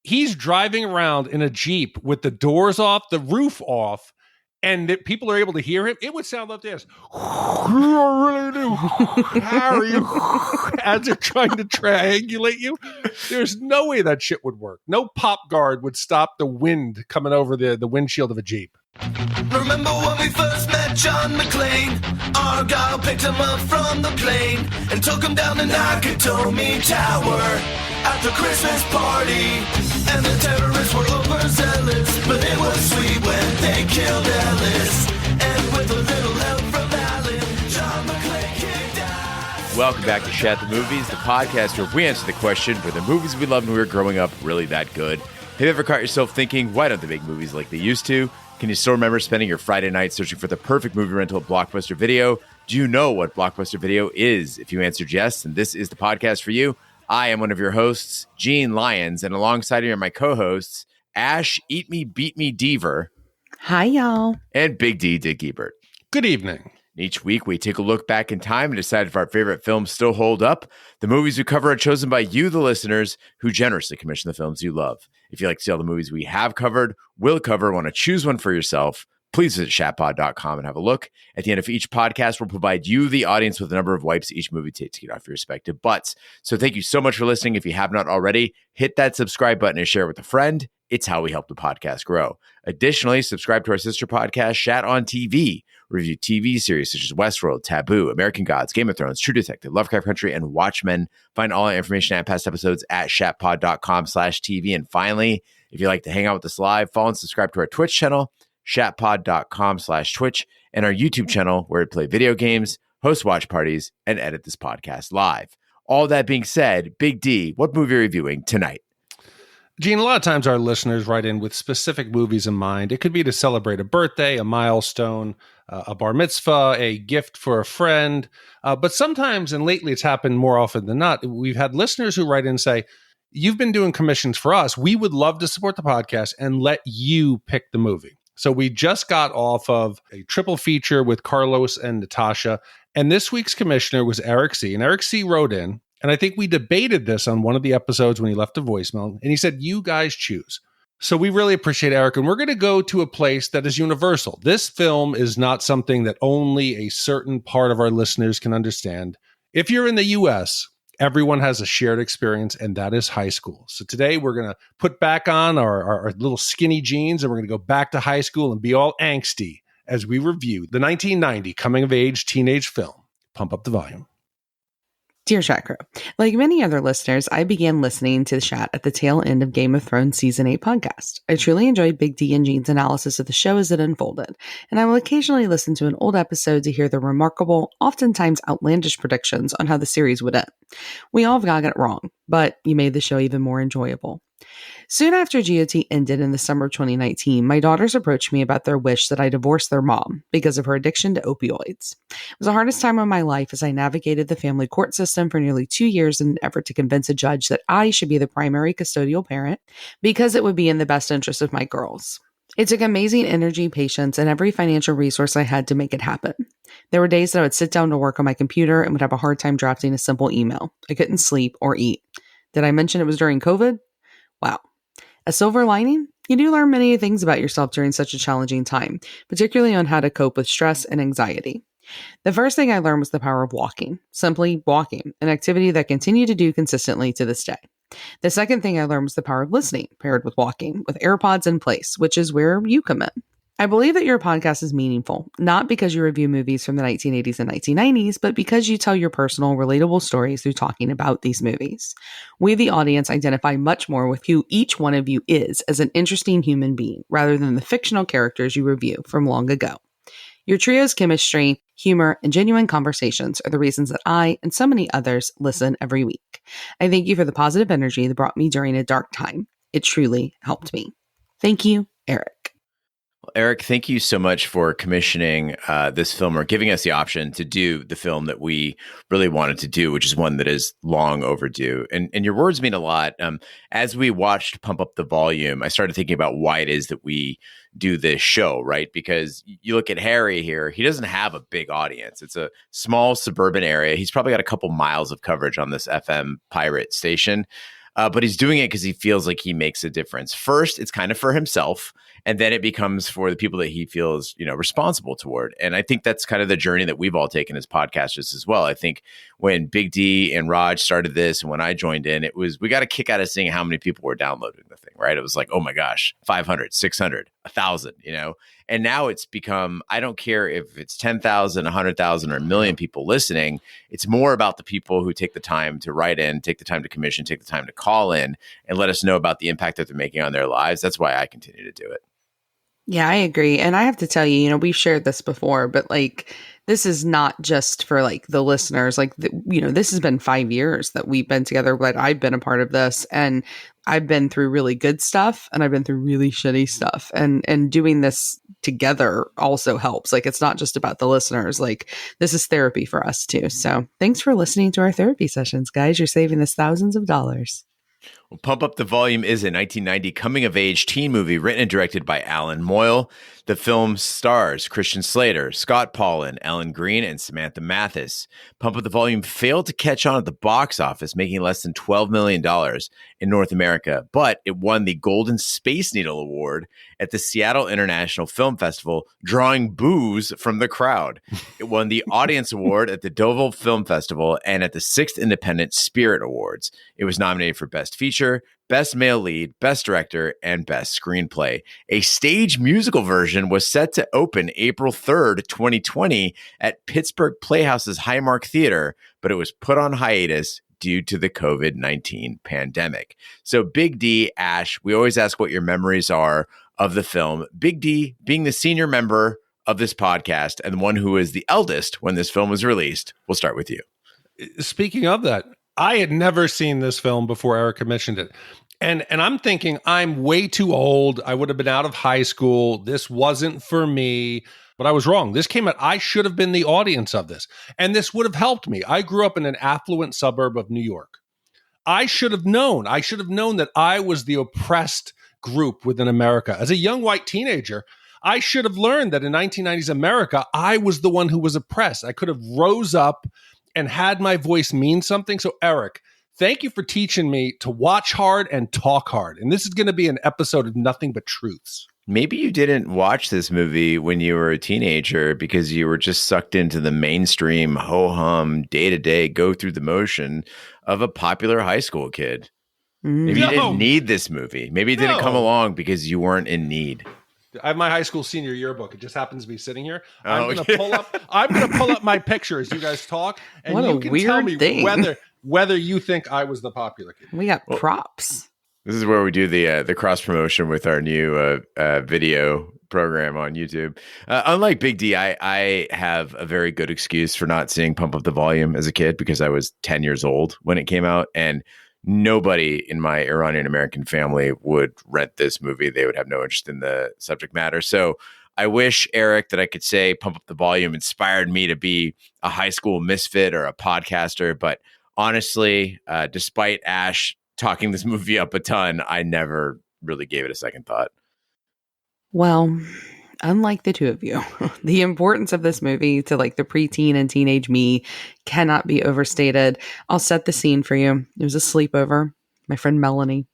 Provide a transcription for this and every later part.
he's driving around in a Jeep with the doors off, the roof off, and that people are able to hear him. It would sound like this. Harry, as they're trying to triangulate you. There's no way that shit would work. No pop guard would stop the wind coming over the windshield of a Jeep. Remember when we first met John McClane? Argyle picked him up from the plane and took him down the Nakatomi Tower at the Christmas party. And the terrorists were overzealous, but it was sweet when they killed Ellis. And with a little help from Alan, John McClane kicked ass. Welcome back to Shat The Movies, the podcast where we answer the question, were the movies we loved when we were growing up really that good? Have you ever caught yourself thinking, why don't they make movies like they used to? Can you still remember spending your Friday night searching for the perfect movie rental at Blockbuster Video? Do you know what Blockbuster Video is? If you answered yes, then this is the podcast for you. I am one of your hosts, Gene Lyons, and alongside me are my co-hosts, Ash Eat Me, Beat Me Deaver. Hi, y'all. And Big D, Dick Ebert. Good evening. Each week, we take a look back in time and decide if our favorite films still hold up. The movies we cover are chosen by you, the listeners, who generously commission the films you love. If you'd like to see all the movies we have covered, will cover, want to choose one for yourself, please visit shatpod.com and have a look. At the end of each podcast, we'll provide you, the audience, with a number of wipes each movie takes to get off your respective butts. So thank you so much for listening. If you have not already, hit that subscribe button and share it with a friend. It's how we help the podcast grow. Additionally, subscribe to our sister podcast, Shat on TV. Review TV series such as Westworld, Taboo, American Gods, Game of Thrones, True Detective, Lovecraft Country, and Watchmen. Find all our information and past episodes at shatpod.com/TV. And finally, if you'd like to hang out with us live, follow and subscribe to our Twitch channel, shatpod.com/Twitch, and our YouTube channel where we play video games, host watch parties, and edit this podcast live. All that being said, Big D, what movie are you reviewing tonight? Gene, a lot of times our listeners write in with specific movies in mind. It could be to celebrate a birthday, a milestone, a bar mitzvah, a gift for a friend. But sometimes, and lately it's happened more often than not, we've had listeners who write in and say, you've been doing commissions for us. We would love to support the podcast and let you pick the movie. So we just got off of a triple feature with Carlos and Natasha. And this week's commissioner was Eric C. And Eric C. wrote in, and I think we debated this on one of the episodes when he left a voicemail, and he said, you guys choose. So we really appreciate Eric, and we're going to go to a place that is universal. This film is not something that only a certain part of our listeners can understand. If you're in the U.S., everyone has a shared experience, and that is high school. So today we're going to put back on our little skinny jeans, and we're going to go back to high school and be all angsty as we review the 1990 coming-of-age teenage film, Pump Up the Volume. Dear Shat Crew, like many other listeners, I began listening to the Shat at the tail end of Game of Thrones Season 8 podcast. I truly enjoyed Big D and Gene's analysis of the show as it unfolded, and I will occasionally listen to an old episode to hear the remarkable, oftentimes outlandish predictions on how the series would end. We all got it wrong, but you made the show even more enjoyable. Soon after GOT ended in the summer of 2019, my daughters approached me about their wish that I divorce their mom because of her addiction to opioids. It was the hardest time of my life as I navigated the family court system for nearly 2 years in an effort to convince a judge that I should be the primary custodial parent because it would be in the best interest of my girls. It took amazing energy, patience, and every financial resource I had to make it happen. There were days that I would sit down to work on my computer and would have a hard time drafting a simple email. I couldn't sleep or eat. Did I mention it was during COVID? Wow. A silver lining? You do learn many things about yourself during such a challenging time, particularly on how to cope with stress and anxiety. The first thing I learned was the power of walking, simply walking, an activity that I continue to do consistently to this day. The second thing I learned was the power of listening, paired with walking, with AirPods in place, which is where you come in. I believe that your podcast is meaningful, not because you review movies from the 1980s and 1990s, but because you tell your personal, relatable stories through talking about these movies. We, the audience, identify much more with who each one of you is as an interesting human being, rather than the fictional characters you review from long ago. Your trio's chemistry, humor, and genuine conversations are the reasons that I, and so many others, listen every week. I thank you for the positive energy that brought me during a dark time. It truly helped me. Thank you, Eric. Eric, thank you so much for commissioning this film or giving us the option to do the film that we really wanted to do, which is one that is long overdue. And your words mean a lot. As we watched Pump Up the Volume, I started thinking about why it is that we do this show, right? Because you look at Harry here, he doesn't have a big audience. It's a small suburban area. He's probably got a couple miles of coverage on this FM pirate station. But he's doing it because he feels like he makes a difference. First, it's kind of for himself, and then it becomes for the people that he feels, responsible toward. And I think that's kind of the journey that we've all taken as podcasters as well. I think when Big D and Raj started this, and when I joined in, we got a kick out of seeing how many people were downloading the thing, right? It was like, oh my gosh, 500, 600, 1,000, And now it's become, I don't care if it's 10,000, 100,000, or a million people listening. It's more about the people who take the time to write in, take the time to commission, take the time to call in and let us know about the impact that they're making on their lives. That's why I continue to do it. Yeah, I agree. And I have to tell you, we've shared this before, but this is not just for the listeners. This has been 5 years that we've been together, but I've been a part of this, and I've been through really good stuff and I've been through really shitty stuff, and doing this together also helps. It's not just about the listeners. This is therapy for us too. So thanks for listening to our therapy sessions, guys. You're saving us thousands of dollars. Well, Pump Up the Volume is a 1990 coming-of-age teen movie written and directed by Alan Moyle. The film stars Christian Slater, Scott Paulin, Ellen Green, and Samantha Mathis. Pump Up the Volume failed to catch on at the box office, making less than $12 million in North America, but it won the Golden Space Needle Award at the Seattle International Film Festival, drawing boos from the crowd. It won the Audience Award at the Deauville Film Festival and at the 6th Independent Spirit Awards. It was nominated for Best Feature, Best Male Lead, Best Director, and Best Screenplay. A stage musical version was set to open April 3rd, 2020 at Pittsburgh Playhouse's Highmark Theater, but it was put on hiatus due to the COVID-19 pandemic. So Big D, Ash, we always ask what your memories are of the film. Big D, being the senior member of this podcast and the one who is the eldest when this film was released, we'll start with you. Speaking of that, I had never seen this film before Erica mentioned it. And I'm thinking I'm way too old. I would have been out of high school. This wasn't for me, but I was wrong. This came out. I should have been the audience of this. And this would have helped me. I grew up in an affluent suburb of New York. I should have known that I was the oppressed group within America. As a young white teenager, I should have learned that in 1990s America, I was the one who was oppressed. I could have rose up and had my voice mean something. So Eric, thank you for teaching me to watch hard and talk hard. And this is going to be an episode of nothing but truths. Maybe you didn't watch this movie when you were a teenager because you were just sucked into the mainstream ho-hum, day-to-day, go through the motion of a popular high school kid. Maybe you didn't need this movie. Maybe it didn't come along because you weren't in need. I have my high school senior yearbook. It just happens to be sitting here. I'm going to pull up my picture as you guys talk, and what you can tell me whether you think I was the popular kid. We got props. This is where we do the cross promotion with our new video program on YouTube. Unlike Big D, I have a very good excuse for not seeing Pump Up the Volume as a kid because I was 10 years old when it came out, and nobody in my Iranian American family would rent this movie. They would have no interest in the subject matter. So I wish, Eric, that I could say Pump Up the Volume inspired me to be a high school misfit or a podcaster. But honestly, despite Ash talking this movie up a ton, I never really gave it a second thought. Well, unlike the two of you, the importance of this movie to the preteen and teenage me cannot be overstated. I'll set the scene for you. It was a sleepover. My friend Melanie,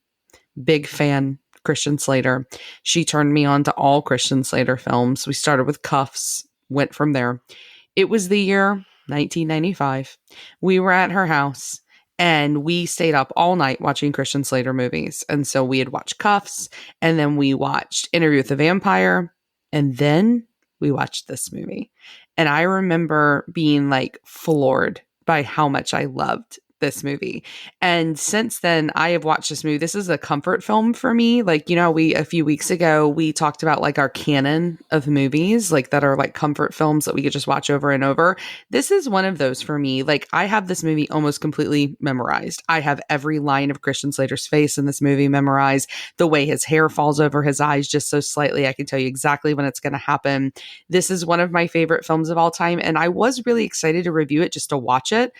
big fan, Christian Slater. She turned me on to all Christian Slater films. We started with Cuffs, went from there. It was the year 1995. We were at her house and we stayed up all night watching Christian Slater movies. And so we had watched Cuffs, and then we watched Interview with the Vampire, and then we watched this movie. And I remember being floored by how much I loved this movie. And since then, I have watched this movie. This is a comfort film for me. A few weeks ago, we talked about our canon of movies, that are comfort films that we could just watch over and over. This is one of those for me. I have this movie almost completely memorized. I have every line of Christian Slater's face in this movie memorized. The way his hair falls over his eyes just so slightly, I can tell you exactly when it's going to happen. This is one of my favorite films of all time. And I was really excited to review it just to watch it.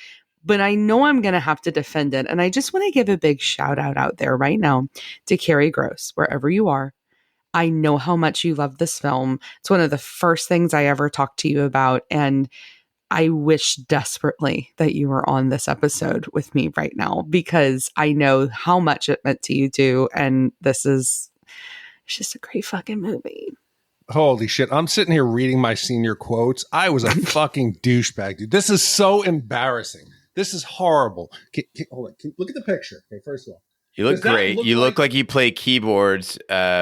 But I know I'm going to have to defend it. And I just want to give a big shout out there right now to Carrie Gross, wherever you are. I know how much you love this film. It's one of the first things I ever talked to you about. And I wish desperately that you were on this episode with me right now, because I know how much it meant to you too. And it's just a great fucking movie. Holy shit. I'm sitting here reading my senior quotes. I was a fucking douchebag, dude. This is so embarrassing. This is horrible. Hold on. Look at the picture. Okay, first of all. You look great. You look like you play keyboards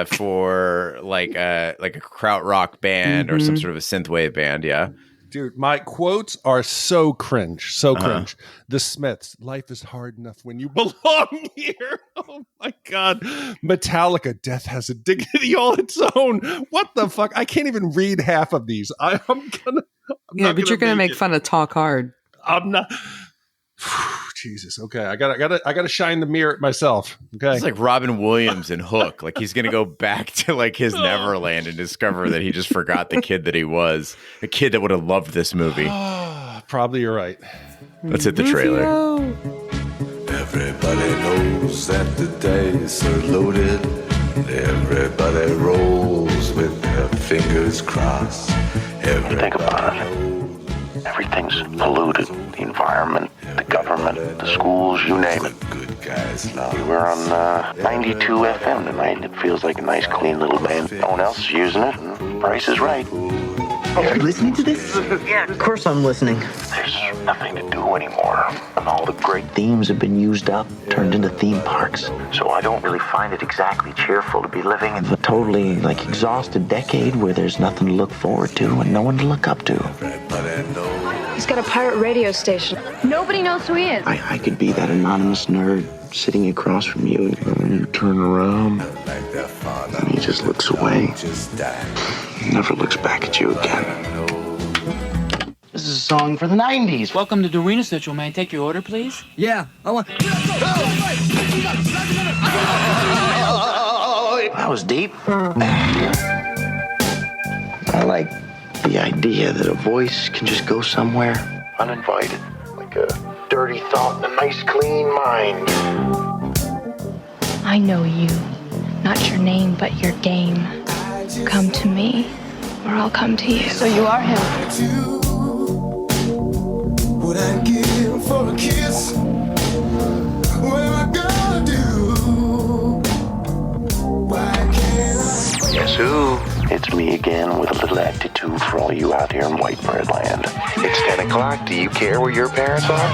for like a krautrock band or some sort of a synthwave band. Yeah. Dude, my quotes are so cringe. So cringe. The Smiths, life is hard enough when you belong here. Oh my God. Metallica, death has a dignity all its own. What the fuck? I can't even read half of these. I'm but you're gonna make fun of Talk Hard. I'm not. Jesus. Okay. I gotta shine the mirror at myself. Okay. It's like Robin Williams in Hook. Like he's going to go back to like his Neverland and discover that he just forgot the kid that he was. A kid that would have loved this movie. Probably you're right. Let's hit the trailer. Everybody knows that the dice are loaded. Everybody rolls with their fingers crossed. Think about it. Everything's polluted. The environment, the government, the schools, you name it. We're on 92 FM tonight. It feels like a nice, clean little band. No one else is using it, and the price is right. Are you listening to this? Yeah, of course I'm listening. There's nothing to do anymore. And all the great themes have been used up, turned into theme parks. So I don't really find it exactly cheerful to be living in a totally, exhausted decade where there's nothing to look forward to and no one to look up to. He's got a pirate radio station. Nobody knows who he is. I could be that anonymous nerd sitting across from you, and you turn around, and he just looks away. Never looks back at you again. This is a song for the 90s. Welcome to Dorina Central. May I take your order, please? Yeah, I want... That was deep. I like the idea that a voice can just go somewhere uninvited, like a dirty thought in a nice, clean mind. I know you. Not your name, but your game. Come to me, or I'll come to you. So you are him. What I give for a kiss? What am I gonna do? Why can't I? Guess who? It's me again with a little attitude for all you out here in white bread land. It's 10 o'clock. Do you care where your parents are?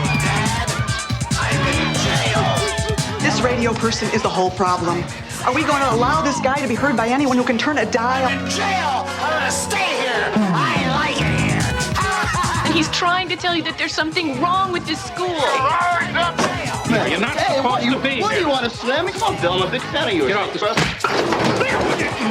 This radio person is the whole problem. Are we going to allow this guy to be heard by anyone who can turn a dial? Jail! I'm gonna stay here! I like it here! And he's trying to tell you that there's something wrong with this school. Man, you're not supposed to be What do you want to slam me? Come on, Bill, I'm a big fan of yours. Get off the...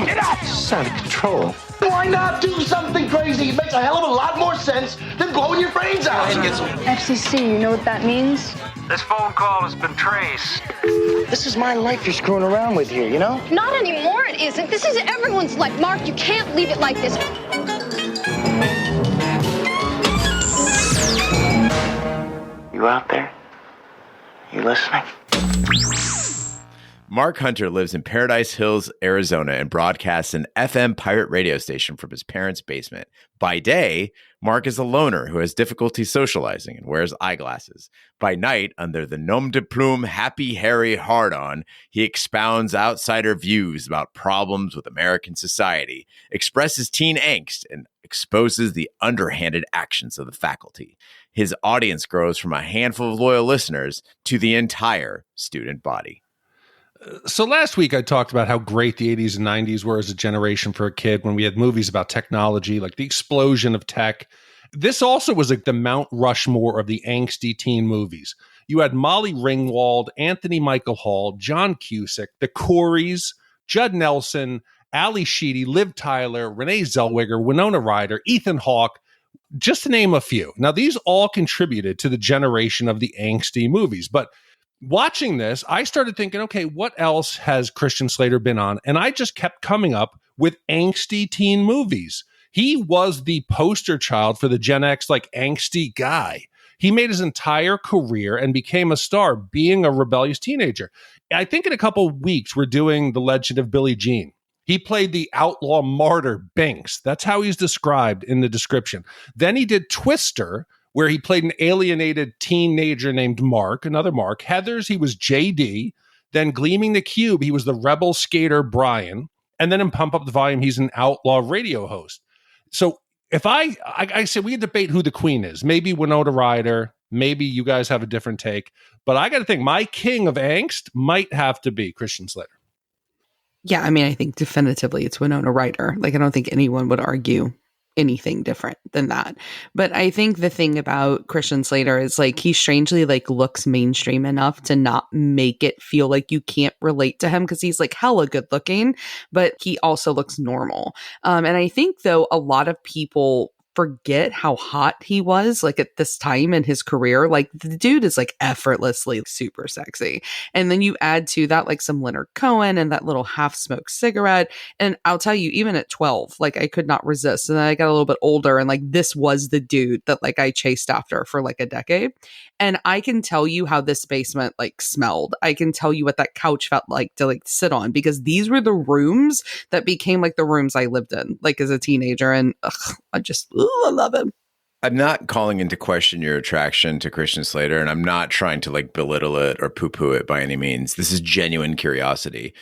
Get out! This is out of control. Why not do something crazy? It makes a hell of a lot more sense than blowing your brains out. FCC, you know what that means? This phone call has been traced. This is my life you're screwing around with here, you know? Not anymore, it isn't. This is everyone's life. Mark, you can't leave it like this. You out there? You listening? Mark Hunter lives in Paradise Hills, Arizona, and broadcasts an FM pirate radio station from his parents' basement. By day, Mark is a loner who has difficulty socializing and wears eyeglasses. By night, under the nom de plume Happy Harry hard-on, he expounds outsider views about problems with American society, expresses teen angst, and exposes the underhanded actions of the faculty. His audience grows from a handful of loyal listeners to the entire student body. So last week I talked about how great the 80s and 90s were as a generation for a kid when we had movies about technology, like the explosion of tech. This also was like the Mount Rushmore of the angsty teen movies. You had Molly Ringwald, Anthony Michael Hall, John Cusack, the Coreys, Judd Nelson, Ali Sheedy, Liv Tyler, Renee Zellweger, Winona Ryder, Ethan Hawke, just to name a few. Now, these all contributed to the generation of the angsty movies, but watching this, I started thinking, okay, what else has Christian Slater been on? And I just kept coming up with angsty teen movies. He was the poster child for the Gen X, angsty guy. He made his entire career and became a star being a rebellious teenager. I think in a couple of weeks, we're doing The Legend of Billie Jean. He played the outlaw martyr Binks. That's how he's described in the description. Then he did Twister, where he played an alienated teenager named Mark, another Mark. Heathers, he was JD. Then Gleaming the Cube, he was the rebel skater Brian. And then in Pump Up the Volume, he's an outlaw radio host. So if I say we could debate who the queen is, maybe Winona Ryder, maybe you guys have a different take, but I got to think my king of angst might have to be Christian Slater. Yeah, I mean, I think definitively it's Winona Ryder. Like, I don't think anyone would argue anything different than that. But I think the thing about Christian Slater is like he strangely like looks mainstream enough to not make it feel like you can't relate to him because he's like hella good looking, but he also looks normal. And I think though a lot of people forget how hot he was like at this time in his career. Like the dude is like effortlessly super sexy. And then you add to that like some Leonard Cohen and that little half smoked cigarette. And I'll tell you, even at 12, like I could not resist. And then I got a little bit older and like this was the dude that like I chased after for like a decade. And I can tell you how this basement like smelled. I can tell you what that couch felt like to like sit on because these were the rooms that became like the rooms I lived in like as a teenager. And I love him. I'm not calling into question your attraction to Christian Slater, and I'm not trying to like belittle it or poo-poo it by any means. This is genuine curiosity.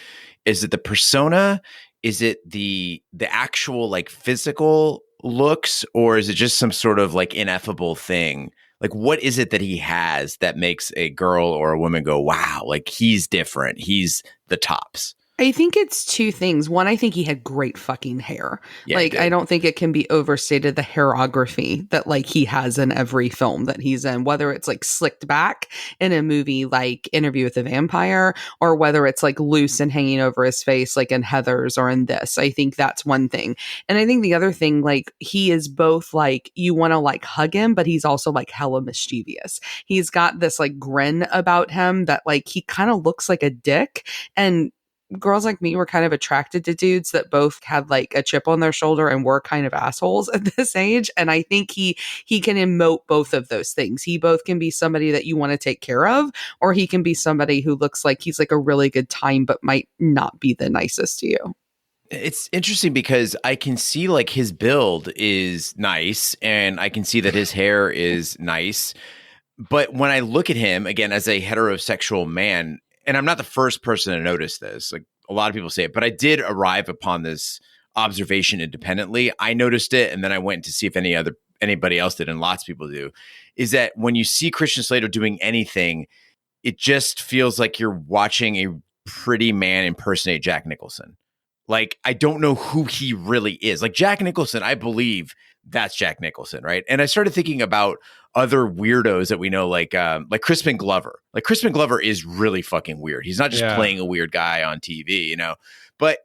Is it the persona? Is it the actual like physical looks, or is it just some sort of like ineffable thing? Like, what is it that he has that makes a girl or a woman go, wow, like he's different. He's the tops. I think it's two things. One, I think he had great fucking hair. Yeah, like, I don't think it can be overstated the hairography that like he has in every film that he's in, whether it's like slicked back in a movie like Interview with a Vampire, or whether it's like loose and hanging over his face like in Heathers or in this. I think that's one thing. And I think the other thing, like he is both like, you want to like hug him, but he's also like hella mischievous. He's got this like grin about him that like he kind of looks like a dick. And girls like me were kind of attracted to dudes that both had like a chip on their shoulder and were kind of assholes at this age. And I think he can emote both of those things. He both can be somebody that you want to take care of, or he can be somebody who looks like he's like a really good time, but might not be the nicest to you. It's interesting because I can see like his build is nice and I can see that his hair is nice. But when I look at him again as a heterosexual man, and I'm not the first person to notice this, like a lot of people say it, but I did arrive upon this observation independently. I noticed it, and then I went to see if anybody else did, and lots of people do, is that when you see Christian Slater doing anything, it just feels like you're watching a pretty man impersonate Jack Nicholson. Like, I don't know who he really is. Like Jack Nicholson, I believe that's Jack Nicholson, right? And I started thinking about other weirdos that we know, like Crispin Glover. Like Crispin Glover is really fucking weird. He's not just playing a weird guy on TV, you know? But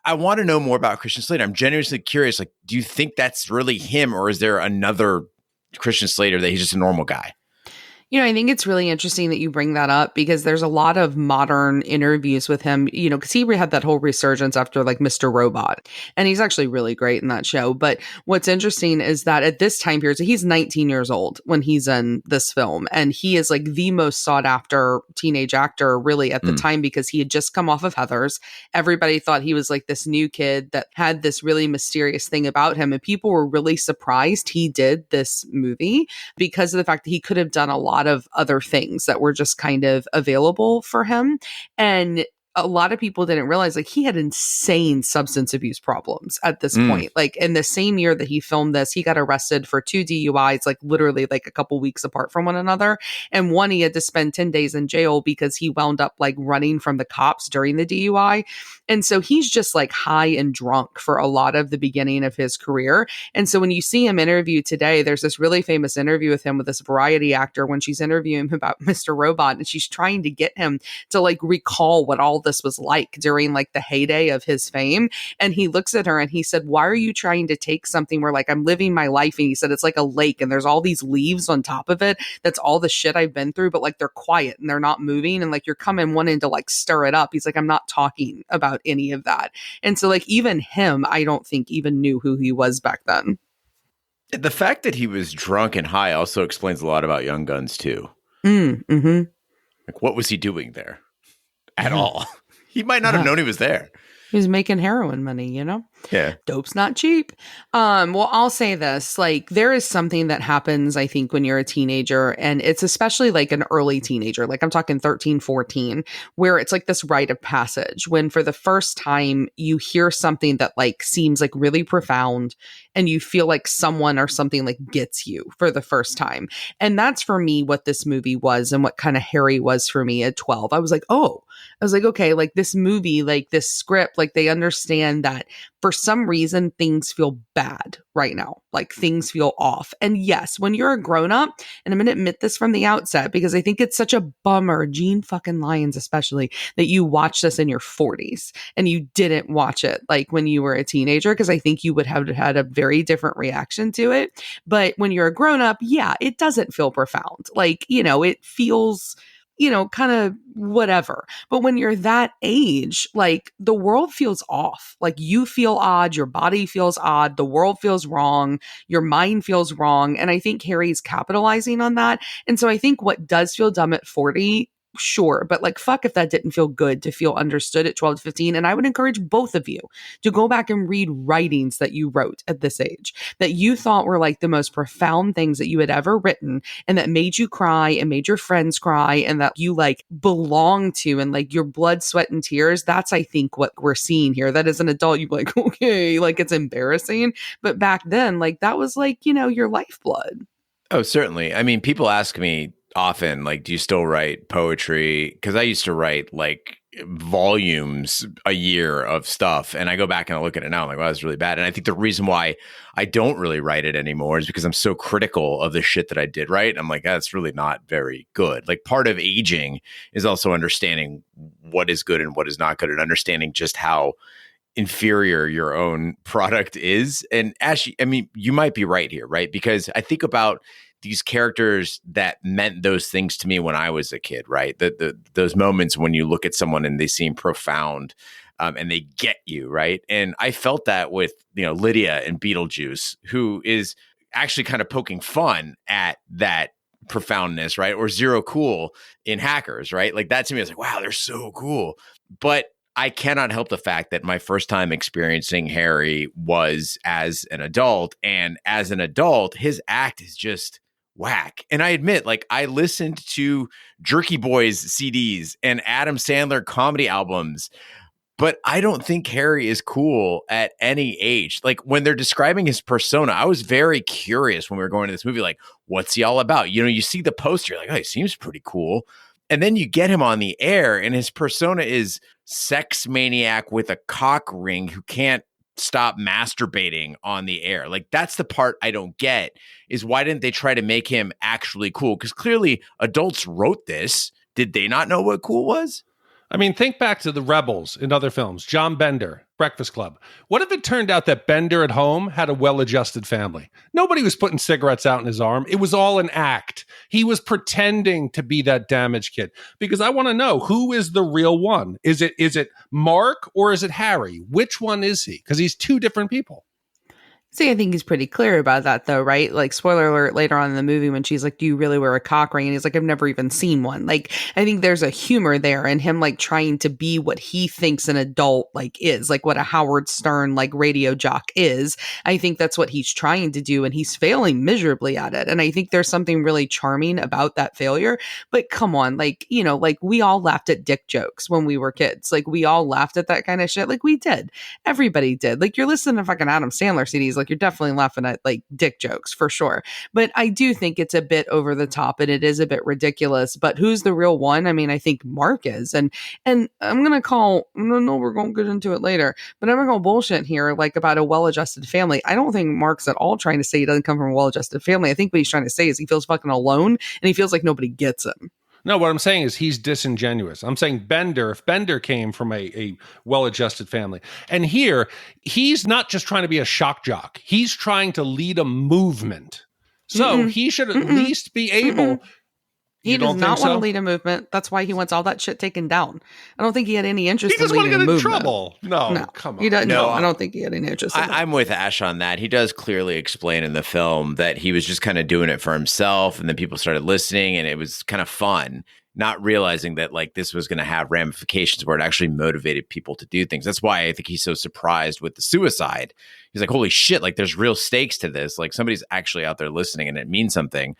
I want to know more about Christian Slater. I'm genuinely curious. Like, do you think that's really him, or is there another Christian Slater that he's just a normal guy? You know, I think it's really interesting that you bring that up because there's a lot of modern interviews with him, you know, because he had that whole resurgence after like Mr. Robot, and he's actually really great in that show. But what's interesting is that at this time period, so he's 19 years old when he's in this film, and he is like the most sought after teenage actor really at the time because he had just come off of Heathers. Everybody thought he was like this new kid that had this really mysterious thing about him, and people were really surprised he did this movie because of the fact that he could have done a lot of other things that were just kind of available for him. And a lot of people didn't realize like he had insane substance abuse problems at this point. Like in the same year that he filmed this, he got arrested for 2 DUIs, like literally like a couple weeks apart from one another. And one, he had to spend 10 days in jail because he wound up like running from the cops during the DUI. And so he's just like high and drunk for a lot of the beginning of his career. And so when you see him interviewed today, there's this really famous interview with him with this variety actor when she's interviewing him about Mr. Robot, and she's trying to get him to like recall what all this was like during like the heyday of his fame. And he looks at her and he said, why are you trying to take something where like I'm living my life? And he said, it's like a lake and there's all these leaves on top of it. That's all the shit I've been through, but like they're quiet and they're not moving. And like you're coming wanting to like stir it up. He's like, I'm not talking about any of that. And so like even him, I don't think even knew who he was back then. The fact that he was drunk and high also explains a lot about Young Guns too. Mm-hmm. Like what was he doing there at all? He might not have known he was there. He was making heroin money, you know? Yeah. Dope's not cheap. Well, I'll say this, like, there is something that happens, I think, when you're a teenager, and it's especially like an early teenager, like I'm talking 13, 14, where it's like this rite of passage when for the first time you hear something that like seems like really profound and you feel like someone or something like gets you for the first time. And that's for me what this movie was and what kind of Harry was for me at 12. I was like, okay, like this movie, like this script, like they understand that for some reason things feel bad right now, like things feel off. And yes, when you're a grown up, and I'm going to admit this from the outset because I think it's such a bummer, Gene fucking Lyons especially, that you watched this in your 40s and you didn't watch it like when you were a teenager, because I think you would have had a very different reaction to it. But when you're a grown up, yeah, it doesn't feel profound. Like, you know, it feels, you know, kind of whatever. But when you're that age, like the world feels off. Like you feel odd, your body feels odd, the world feels wrong, your mind feels wrong. And I think Harry's capitalizing on that. And so I think what does feel dumb at 40, sure, but like fuck if that didn't feel good to feel understood at 12 to 15. And I would encourage both of you to go back and read writings that you wrote at this age that you thought were like the most profound things that you had ever written and that made you cry and made your friends cry and that you like belong to and like your blood, sweat, and tears. That's I think what we're seeing here. That as an adult, you're like, okay, like it's embarrassing. But back then, like that was like, you know, your lifeblood. Oh, certainly. I mean, people ask me often, like, do you still write poetry? Because I used to write like volumes a year of stuff. And I go back and I look at it now, I'm like, wow, that's really bad. And I think the reason why I don't really write it anymore is because I'm so critical of the shit that I did write. I'm like, that's really not very good. Like part of aging is also understanding what is good and what is not good and understanding just how inferior your own product is. And Ashley, I mean, you might be right here, right? Because I think about these characters that meant those things to me when I was a kid, right? Those moments when you look at someone and they seem profound and they get you, right? And I felt that with, you know, Lydia in Beetlejuice, who is actually kind of poking fun at that profoundness, right? Or Zero Cool in Hackers, right? Like that to me, I was like, wow, they're so cool. But I cannot help the fact that my first time experiencing Harry was as an adult. And as an adult, his act is just whack. And I admit, like, I listened to Jerky Boys CDs and Adam Sandler comedy albums, but I don't think Harry is cool at any age. Like, when they're describing his persona, I was very curious when we were going to this movie, like, what's he all about? You know, you see the poster, you're like, oh, he seems pretty cool. And then you get him on the air, and his persona is sex maniac with a cock ring who can't stop masturbating on the air. Like, that's the part I don't get, is why didn't they try to make him actually cool? Because clearly adults wrote this. Did they not know what cool was? I mean, think back to the Rebels in other films. John Bender, Breakfast Club. What if it turned out that Bender at home had a well-adjusted family? Nobody was putting cigarettes out in his arm. It was all an act. He was pretending to be that damaged kid. Because I want to know, who is the real one? Is it Mark or is it Harry? Which one is he? Because he's two different people. See, I think he's pretty clear about that, though, right? Like, spoiler alert, later on in the movie when she's like, do you really wear a cock ring? And he's like, I've never even seen one. Like, I think there's a humor there in him, like, trying to be what he thinks an adult, like, is. Like, what a Howard Stern, like, radio jock is. I think that's what he's trying to do, and he's failing miserably at it. And I think there's something really charming about that failure. But come on, like, you know, like, we all laughed at dick jokes when we were kids. Like, we all laughed at that kind of shit. Like, we did. Everybody did. Like, you're listening to fucking Adam Sandler CDs, like, you're definitely laughing at like dick jokes for sure. But I do think it's a bit over the top and it is a bit ridiculous. But who's the real one? I mean, I think Mark is. And I'm gonna call, no, we're gonna get into it later, but I'm gonna go bullshit here, like about a well-adjusted family. I don't think Mark's at all trying to say he doesn't come from a well-adjusted family. I think what he's trying to say is he feels fucking alone and he feels like nobody gets him. No, what I'm saying is he's disingenuous. I'm saying Bender, if Bender came from a well-adjusted family. And here, he's not just trying to be a shock jock. He's trying to lead a movement. So he should at least be able... He does not want to lead a movement. That's why he wants all that shit taken down. I don't think he had any interest in leading a movement. He doesn't want to get in trouble. No, come on. He doesn't. No, I don't think he had any interest in that. I'm with Ash on that. He does clearly explain in the film that he was just kind of doing it for himself, and then people started listening, and it was kind of fun. not realizing that like this was going to have ramifications where it actually motivated people to do things. That's why I think he's so surprised with the suicide. He's like, holy shit, like there's real stakes to this. Like somebody's actually out there listening and it means something.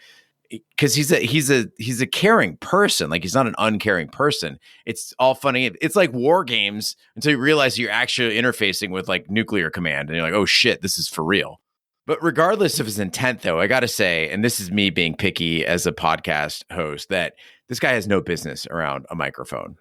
Because he's a caring person. Like he's not an uncaring person. It's all funny. It's like war games until you realize you're actually interfacing with like nuclear command and you're like, oh shit, this is for real. But regardless of his intent, though, I got to say, and this is me being picky as a podcast host, that this guy has no business around a microphone.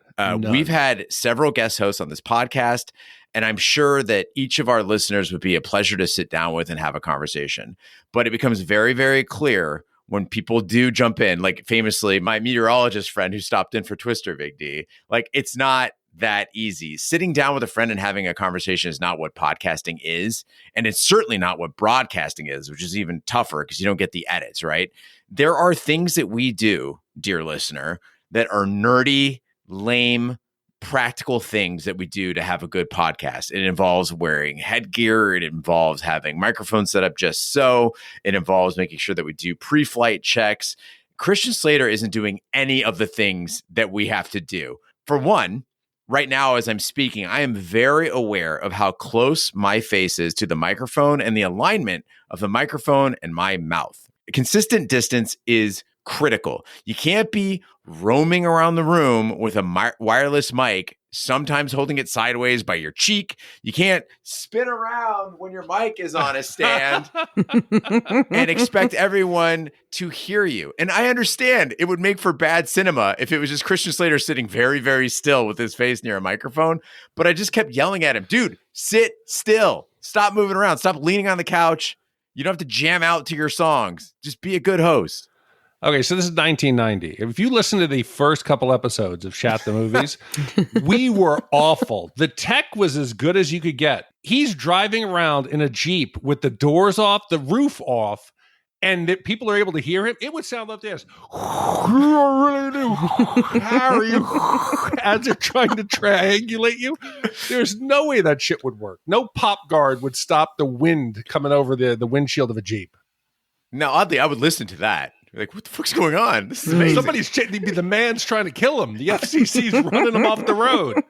We've had several guest hosts on this podcast, and I'm sure that each of our listeners would be a pleasure to sit down with and have a conversation. But it becomes very, very clear when people do jump in, like famously, my meteorologist friend who stopped in for Twister, Big D, like it's not that easy. Sitting down with a friend and having a conversation is not what podcasting is. And it's certainly not what broadcasting is, which is even tougher because you don't get the edits, right? There are things that we do, dear listener, that are nerdy, lame, practical things that we do to have a good podcast. It involves wearing headgear. It involves having microphones set up just so. It involves making sure that we do pre-flight checks. Christian Slater isn't doing any of the things that we have to do. For one, right now, as I'm speaking, I am very aware of how close my face is to the microphone and the alignment of the microphone and my mouth. Consistent distance is critical. You can't be roaming around the room with a wireless mic, sometimes holding it sideways by your cheek. You can't spin around when your mic is on a stand and expect everyone to hear you. And I understand it would make for bad cinema if it was just Christian Slater sitting very, very still with his face near a microphone. But I just kept yelling at him, dude, sit still. Stop moving around. Stop leaning on the couch. You don't have to jam out to your songs. Just be a good host. Okay, so this is 1990. If you listen to the first couple episodes of Shat the Movies, we were awful. The tech was as good as you could get. He's driving around in a Jeep with the doors off, the roof off, and people are able to hear him. It would sound like this. Harry, as they're trying to triangulate you. There's no way that shit would work. No pop guard would stop the wind coming over the windshield of a Jeep. Now, oddly, I would listen to that. Like, what the fuck's going on? This is amazing. The man's trying to kill him. The FCC's running him off the road.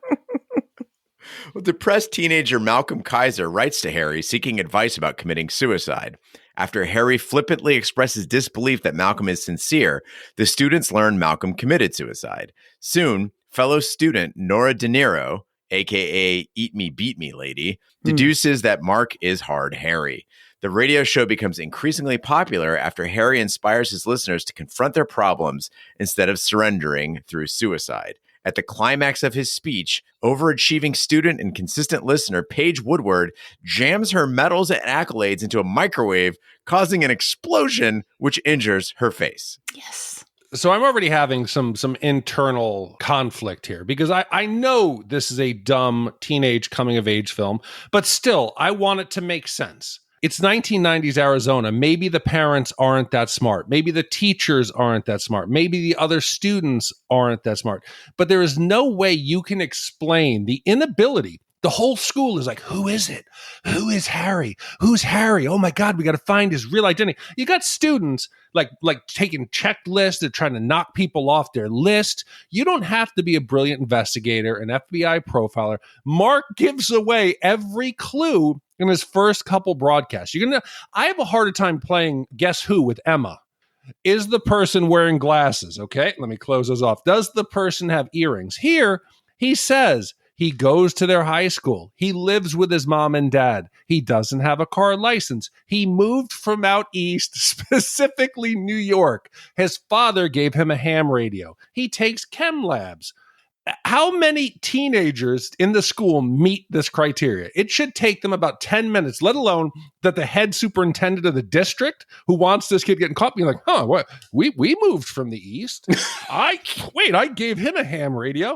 Well, depressed teenager Malcolm Kaiser writes to Harry seeking advice about committing suicide. After Harry flippantly expresses disbelief that Malcolm is sincere, the students learn Malcolm committed suicide. Soon, fellow student Nora De Niro, a.k.a. Eat Me, Beat Me Lady, deduces that Mark is hard Harry. The radio show becomes increasingly popular after Harry inspires his listeners to confront their problems instead of surrendering through suicide. At the climax of his speech, overachieving student and consistent listener Paige Woodward jams her medals and accolades into a microwave, causing an explosion which injures her face. Yes. So I'm already having some internal conflict here because I know this is a dumb teenage coming of age film, but still, I want it to make sense. It's 1990s Arizona. Maybe the parents aren't that smart. Maybe the teachers aren't that smart. Maybe the other students aren't that smart. But there is no way you can explain the inability. The whole school is like, who is it? Who is Harry? Who's Harry? Oh my God, we got to find his real identity. You got students like taking checklists. They're trying to knock people off their list. You don't have to be a brilliant investigator, an FBI profiler. Mark gives away every clue in his first couple broadcasts. I have a harder time playing Guess Who with Emma. Is the person wearing glasses? Okay, let me close those off. Does the person have earrings? Here, he says he goes to their high school. He lives with his mom and dad. He doesn't have a car license. He moved from out east, specifically New York. His father gave him a ham radio. He takes chem labs. How many teenagers in the school meet this criteria? It should take them about 10 minutes, let alone that the head superintendent of the district who wants this kid getting caught being like, what? We moved from the east. I gave him a ham radio.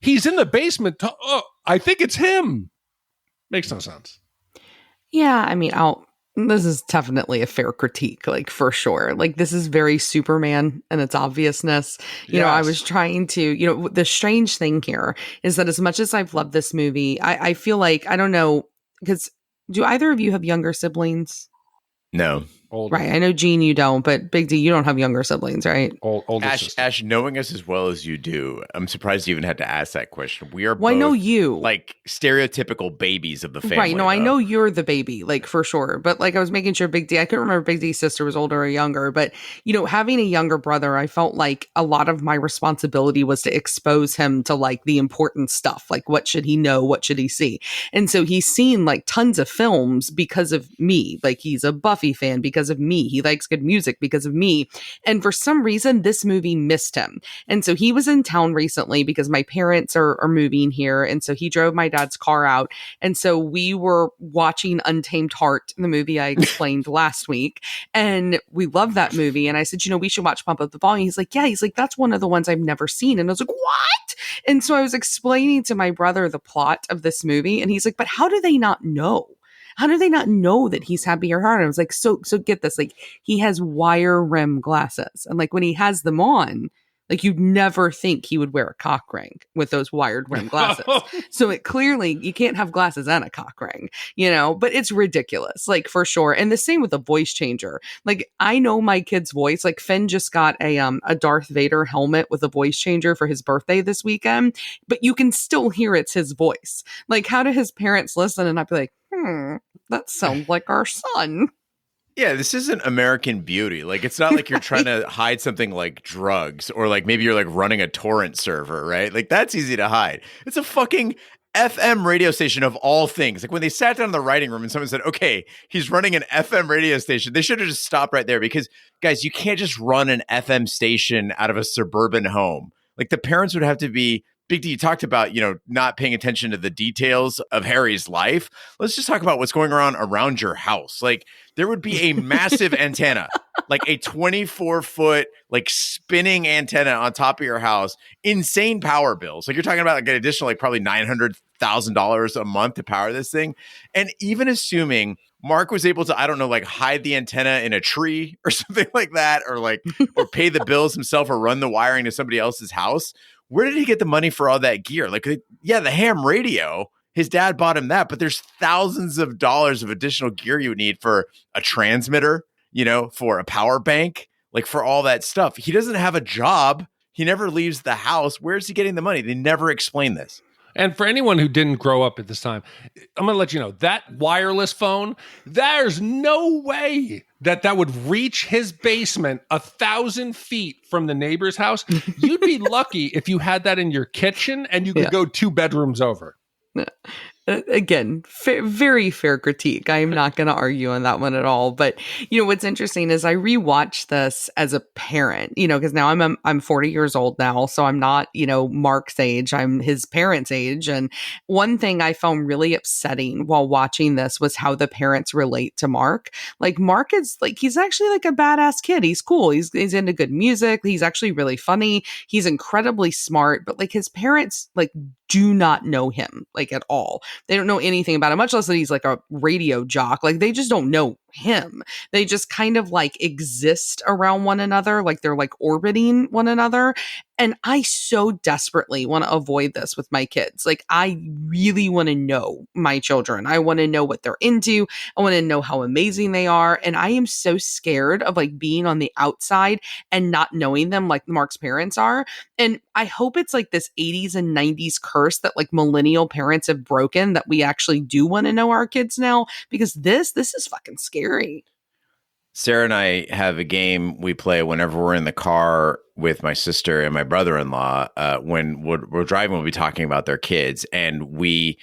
He's in the basement. I think it's him. Makes no sense. Yeah, I mean, this is definitely a fair critique, like for sure. Like this is very Superman and its obviousness. You know, I was trying to, the strange thing here is that as much as I've loved this movie, I feel like, I don't know, because do either of you have younger siblings? No. Older. Right. I know, Gene, you don't, but Big D, you don't have younger siblings, right? Older Ash, knowing us as well as you do, I'm surprised you even had to ask that question. We are Well, both I know you. like stereotypical babies of the family. Right. No, I though. know you're the baby, like for sure. But like I was making sure Big D, I couldn't remember if Big D's sister was older or younger. But, you know, having a younger brother, I felt like a lot of my responsibility was to expose him to like the important stuff. Like what should he know? What should he see? And so he's seen like tons of films because of me. Like he's a Buffy fan because of me. He likes good music because of me. And for some reason, this movie missed him. And so he was in town recently because my parents are moving here. And so he drove my dad's car out. And so we were watching Untamed Heart, the movie I explained last week. And we love that movie. And I said, you know, we should watch Pump Up the Volume. He's like, yeah. He's like, that's one of the ones I've never seen. And I was like, what? And so I was explaining to my brother the plot of this movie. And he's like, but how do they not know? How do they not know that he's happy or hard? I was like, so get this, like he has wire rim glasses. And like when he has them on, like you'd never think he would wear a cock ring with those wired rim glasses. So it clearly, you can't have glasses and a cock ring, you know, but it's ridiculous, like for sure. And the same with the voice changer. Like I know my kid's voice, like Finn just got a Darth Vader helmet with a voice changer for his birthday this weekend, but you can still hear it's his voice. Like how do his parents listen and I'd be like, that sounds like our son. Yeah, this isn't American Beauty. Like, it's not like you're trying to hide something like drugs or like maybe you're like running a torrent server, right? Like, that's easy to hide. It's a fucking FM radio station of all things. Like, when they sat down in the writing room and someone said, okay, he's running an FM radio station, they should have just stopped right there because, guys, you can't just run an FM station out of a suburban home. Like, the parents would have to be. Big D, you talked about, you know, not paying attention to the details of Harry's life. Let's just talk about what's going on around your house. Like, there would be a massive antenna, like a 24-foot, like spinning antenna on top of your house. Insane power bills. Like, you're talking about like an additional, like probably $900,000 a month to power this thing. And even assuming Mark was able to, I don't know, like hide the antenna in a tree or something like that, or like, or pay the bills himself or run the wiring to somebody else's house. Where did he get the money for all that gear? Like, yeah, the ham radio, his dad bought him that, but there's thousands of dollars of additional gear you would need for a transmitter, you know, for a power bank, like for all that stuff. He doesn't have a job. He never leaves the house. Where's he getting the money? They never explain this. And for anyone who didn't grow up at this time, I'm going to let you know that wireless phone, there's no way that would reach his basement 1,000 feet from the neighbor's house. You'd be lucky if you had that in your kitchen and you could go 2 bedrooms over. Again, very fair critique. I am not going to argue on that one at all. But, you know, what's interesting is I rewatched this as a parent, you know, because now I'm 40 years old now. So I'm not, you know, Mark's age. I'm his parents' age. And one thing I found really upsetting while watching this was how the parents relate to Mark. Like Mark is like, he's actually like a badass kid. He's cool. He's into good music. He's actually really funny. He's incredibly smart. But like his parents, like, do not know him like at all. They don't know anything about him, much less that he's like a radio jock. Like they just don't know him. They just kind of like exist around one another. Like they're like orbiting one another. And I so desperately want to avoid this with my kids. Like I really want to know my children. I want to know what they're into. I want to know how amazing they are. And I am so scared of like being on the outside and not knowing them like Mark's parents are. And I hope it's like this 80s and 90s curse that like millennial parents have broken, that we actually do want to know our kids now, because this is fucking scary. Sarah and I have a game we play whenever we're in the car with my sister and my brother-in-law. When we're driving, we'll be talking about their kids, and we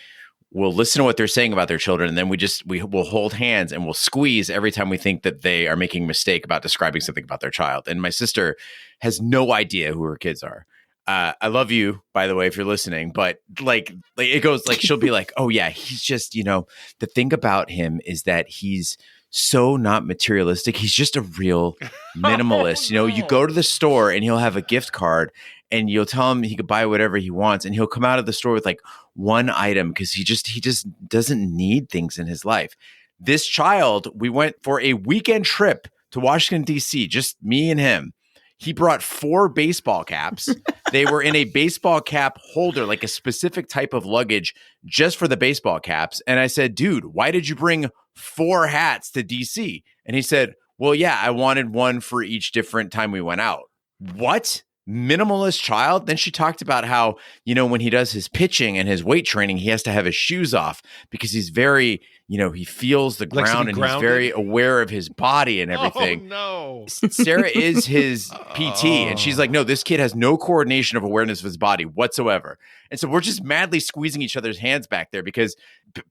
will listen to what they're saying about their children. And then we will hold hands and we'll squeeze every time we think that they are making a mistake about describing something about their child. And my sister has no idea who her kids are. I love you, by the way, if you're listening, but like it goes like, she'll be like, oh yeah, he's just, you know, the thing about him is that he's so not materialistic. He's just a real minimalist. You know, you go to the store and he'll have a gift card and you'll tell him he could buy whatever he wants. And he'll come out of the store with like one item because he just doesn't need things in his life. This child, we went for a weekend trip to Washington, D.C., just me and him. He brought 4 baseball caps. They were in a baseball cap holder, like a specific type of luggage just for the baseball caps. And I said, dude, why did you bring 4 hats to DC? And he said, well, yeah, I wanted one for each different time we went out. What? Minimalist child? Then she talked about how, when he does his pitching and his weight training, he has to have his shoes off because he's very, he feels the ground and he's very aware of his body and everything. Oh, no. Sarah is his PT, and she's like, no, this kid has no coordination of awareness of his body whatsoever. And so we're just madly squeezing each other's hands back there because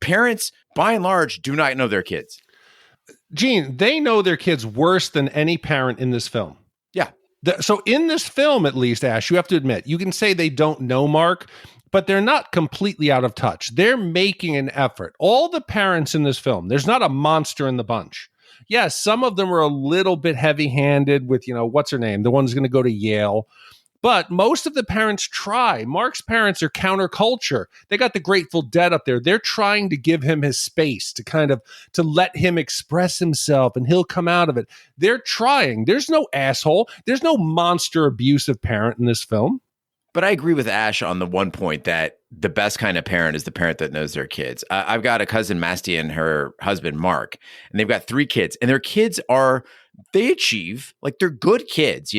parents, by and large, do not know their kids. Gene, they know their kids worse than any parent in this film. Yeah. So in this film, at least, Ash, you have to admit, you can say they don't know Mark, but they're not completely out of touch. They're making an effort. All the parents in this film, there's not a monster in the bunch. Yes, some of them are a little bit heavy-handed with, what's her name? The one's going to go to Yale. But most of the parents try. Mark's parents are counterculture. They got the Grateful Dead up there. They're trying to give him his space to let him express himself, and he'll come out of it. They're trying. There's no asshole. There's no monster abusive parent in this film. But I agree with Ash on the one point that the best kind of parent is the parent that knows their kids. I've got a cousin, Masty, and her husband, Mark, and they've got 3 kids. And their kids they achieve, like they're good kids,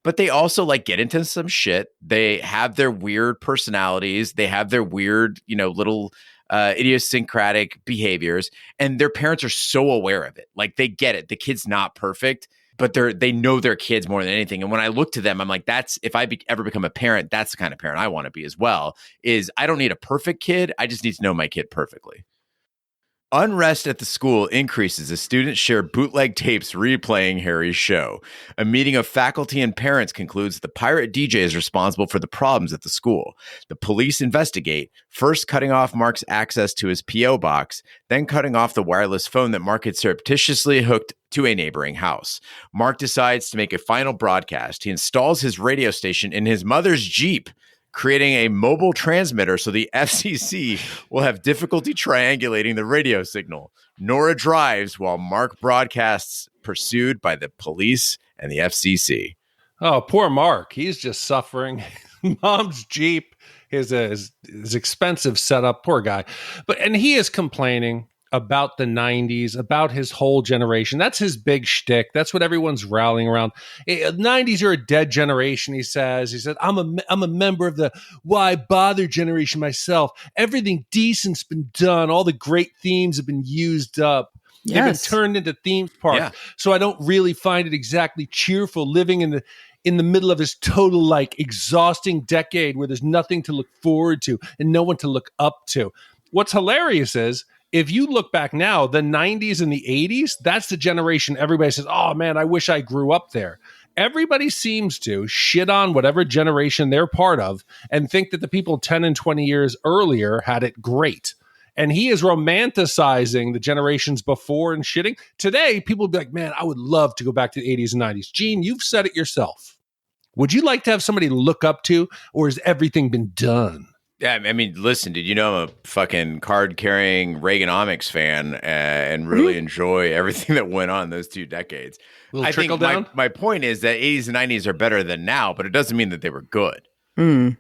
but they also like get into some shit. They have their weird personalities. They have their weird, little idiosyncratic behaviors. And their parents are so aware of it. Like they get it. The kid's not perfect, but they know their kids more than anything. And when I look to them, I'm like, if I ever become a parent, that's the kind of parent I want to be as well, is I don't need a perfect kid. I just need to know my kid perfectly. Unrest at the school increases as students share bootleg tapes replaying Harry's show. A meeting of faculty and parents concludes the pirate DJ is responsible for the problems at the school. The police investigate, first cutting off Mark's access to his P.O. box, then cutting off the wireless phone that Mark had surreptitiously hooked to a neighboring house. Mark decides to make a final broadcast. He installs his radio station in his mother's Jeep, creating a mobile transmitter so the FCC will have difficulty triangulating the radio signal. Nora drives while Mark broadcasts, pursued by the police and the FCC. Oh, poor Mark. He's just suffering. Mom's Jeep, his expensive setup. Poor guy. And he is complaining about the 90s, about his whole generation. That's his big shtick. That's what everyone's rallying around. 90s are a dead generation, he says. He said, I'm a member of the why bother generation myself. Everything decent's been done. All the great themes have been used up. Yes. They've been turned into theme parks. Yeah. So I don't really find it exactly cheerful living in the middle of this total, exhausting decade where there's nothing to look forward to and no one to look up to. What's hilarious is, if you look back now, the 90s and the 80s, that's the generation everybody says, oh man, I wish I grew up there. Everybody seems to shit on whatever generation they're part of and think that the people 10 and 20 years earlier had it great. And he is romanticizing the generations before and shitting. Today, people will be like, man, I would love to go back to the 80s and 90s. Gene, you've said it yourself. Would you like to have somebody to look up to, or has everything been done? Yeah, I mean, listen, dude, I'm a fucking card-carrying Reaganomics fan and really enjoy everything that went on in those 2 decades. I think my point is that 80s and 90s are better than now, but it doesn't mean that they were good. Mm.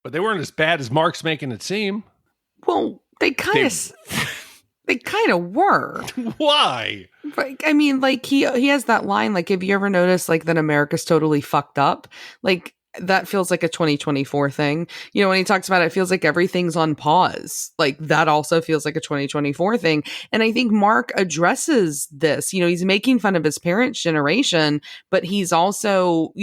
But they weren't as bad as Mark's making it seem. Well, they kind of were. Why? I mean, he has that line, have you ever noticed, that America's totally fucked up? That feels like a 2024 thing. When he talks about it, it feels like everything's on pause. That also feels like a 2024 thing. And I think Mark addresses this. He's making fun of his parents' generation, but he's also,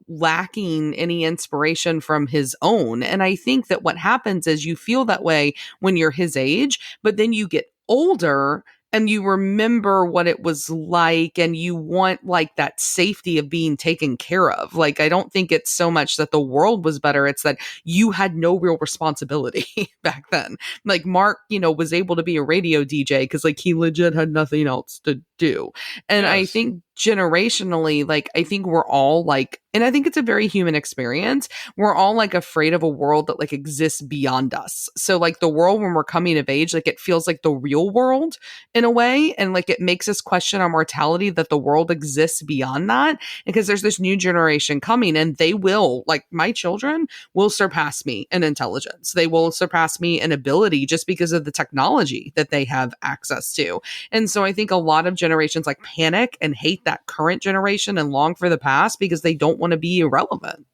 lacking any inspiration from his own. And I think that what happens is you feel that way when you're his age, but then you get older and you remember what it was like, and you want that safety of being taken care of. I don't think it's so much that the world was better. It's that you had no real responsibility back then. Mark, was able to be a radio DJ because he legit had nothing else to do. And yes. I think generationally, I think we're all and I think it's a very human experience. We're all afraid of a world that exists beyond us. So the world when we're coming of age, it feels like the real world in a way. And it makes us question our mortality that the world exists beyond that. Because there's this new generation coming and they will, my children will surpass me in intelligence. They will surpass me in ability just because of the technology that they have access to. And so I think a lot of generations panic and hate that current generation and long for the past because they don't want to be irrelevant.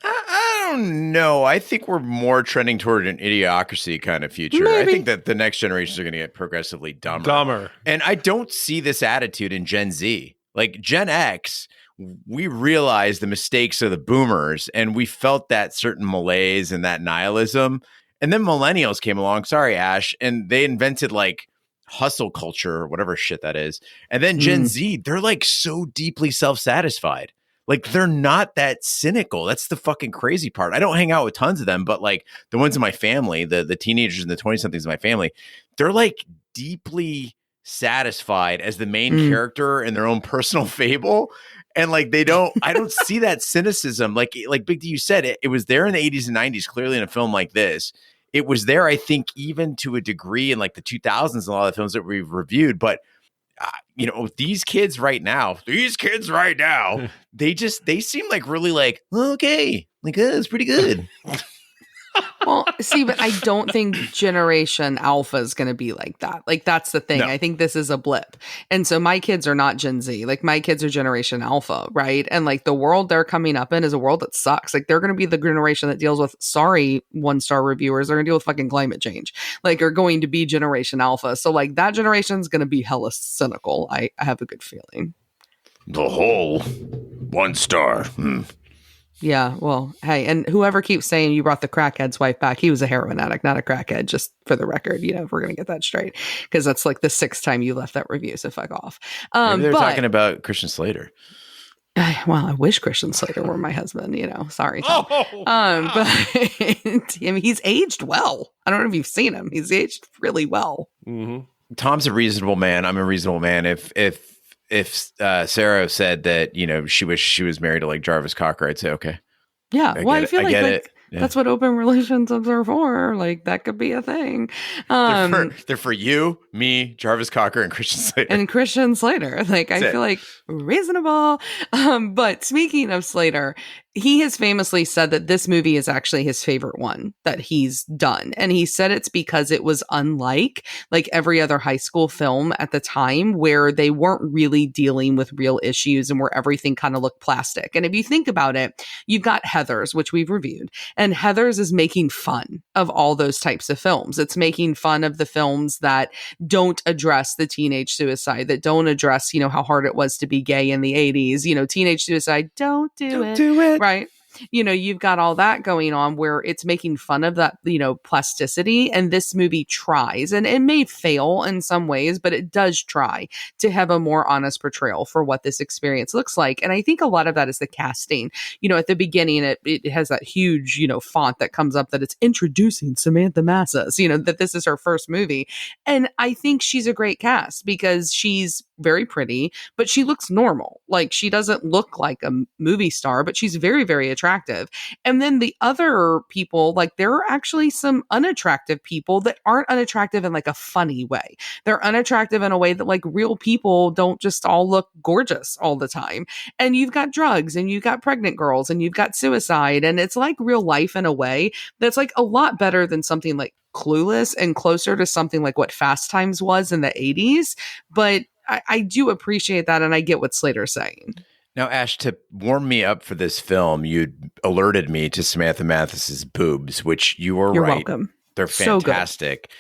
I don't know. I think we're more trending toward an idiocracy kind of future. Maybe. I think that the next generations are going to get progressively dumber. And I don't see this attitude in Gen Z. Like Gen X, we realized the mistakes of the boomers and we felt that certain malaise and that nihilism. And then millennials came along. Sorry, Ash. And they invented like hustle culture or whatever shit that is. And then Gen Z, they're like so deeply self-satisfied. Like they're not that cynical. That's the fucking crazy part. I don't hang out with tons of them, but like the ones in my family, the teenagers and the 20-somethings in my family, they're like deeply satisfied as the main character in their own personal fable. And like I don't see that cynicism. Like Big D, you said it was there in the 80s and 90s, clearly in a film like this. It was there, I think, even to a degree in like the 2000s and a lot of the films that we've reviewed. But these kids right now, they seem like really like, okay, like it's pretty good. Well, see, but I don't think Generation Alpha is going to be like that. Like, that's the thing. No. I think this is a blip. And so my kids are not Gen Z. Like, my kids are Generation Alpha, right? And like the world they're coming up in is a world that sucks. Like, they're going to be the generation that deals with, sorry, 1-star reviewers, they're going to deal with fucking climate change. Like, are going to be Generation Alpha. So like that generation is going to be hella cynical. I have a good feeling. The whole 1-star. Yeah, well, hey, and whoever keeps saying you brought the crackhead's wife back, he was a heroin addict, not a crackhead, just for the record, if we're going to get that straight. Because that's like the 6th time you left that review, so fuck off. Maybe they're talking about Christian Slater. Well, I wish Christian Slater were my husband, sorry, Tom. But I mean, he's aged well. I don't know if you've seen him. He's aged really well. Mm-hmm. Tom's a reasonable man. I'm a reasonable man. If Sarah said that, she wished she was married to like Jarvis Cocker, I'd say, okay. Yeah. I feel like that's what open relationships are for. Like that could be a thing. They're for you, me, Jarvis Cocker, and Christian Slater. Like I feel like reasonable. But speaking of Slater, he has famously said that this movie is actually his favorite one that he's done. And he said it's because it was unlike like every other high school film at the time where they weren't really dealing with real issues and where everything kind of looked plastic. And if you think about it, you've got Heathers, which we've reviewed, and Heathers is making fun of all those types of films. It's making fun of the films that don't address the teenage suicide, that don't address, how hard it was to be gay in the 80s, teenage suicide, don't do it. Right. You've got all that going on where it's making fun of that, plasticity. And this movie tries, and it may fail in some ways, but it does try to have a more honest portrayal for what this experience looks like. And I think a lot of that is the casting. At the beginning, it has that huge, font that comes up that it's introducing Samantha Massas, that this is her first movie. And I think she's a great cast because she's very pretty, but she looks normal. Like she doesn't look like a movie star, but she's very, very attractive. And then the other people, like there are actually some unattractive people that aren't unattractive in like a funny way. They're unattractive in a way that like real people don't just all look gorgeous all the time. And you've got drugs and you've got pregnant girls and you've got suicide. And it's like real life in a way that's like a lot better than something like Clueless and closer to something like what Fast Times was in the 80s. But I do appreciate that, and I get what Slater's saying. Now, Ash, to warm me up for this film, you alerted me to Samantha Mathis's boobs, which You're right. Welcome. They're fantastic. So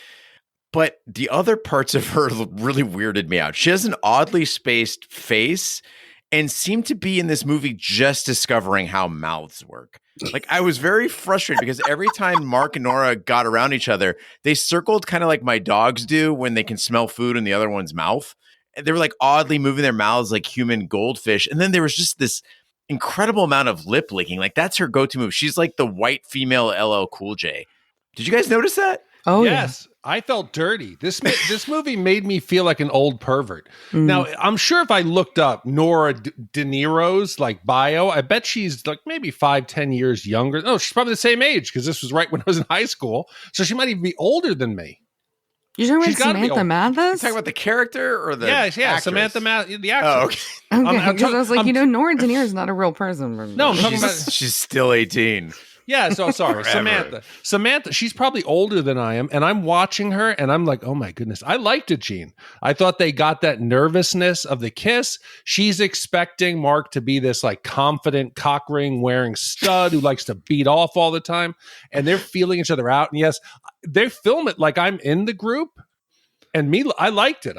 but the other parts of her really weirded me out. She has an oddly spaced face and seemed to be in this movie just discovering how mouths work. Like I was very frustrated because every time Mark and Nora got around each other, they circled kind of like my dogs do when they can smell food in the other one's mouth. They were like oddly moving their mouths like human goldfish. And then there was just this incredible amount of lip licking. Like that's her go-to move. She's like the white female LL Cool J. Did you guys notice that? Oh, yes. Yeah. I felt dirty. This movie made me feel like an old pervert. Now, I'm sure if I looked up Nora De Niro's like bio, I bet she's like maybe 5-10 years younger. No, she's probably the same age because this was right when I was in high school. So she might even be older than me. You're talking about Samantha Mathis? You talking about the character or the actress? Samantha Mathis, the actress. Oh, okay. Because I was like, Nora De Niro is not a real person. No, I'm talking about she's still 18. Yeah, so sorry, Samantha, she's probably older than I am, and I'm watching her, and I'm like, oh my goodness, I liked it, Gene. I thought they got that nervousness of the kiss. She's expecting Mark to be this like confident cock ring wearing stud who likes to beat off all the time, and they're feeling each other out. And yes, they film it like I'm in the group, and I liked it.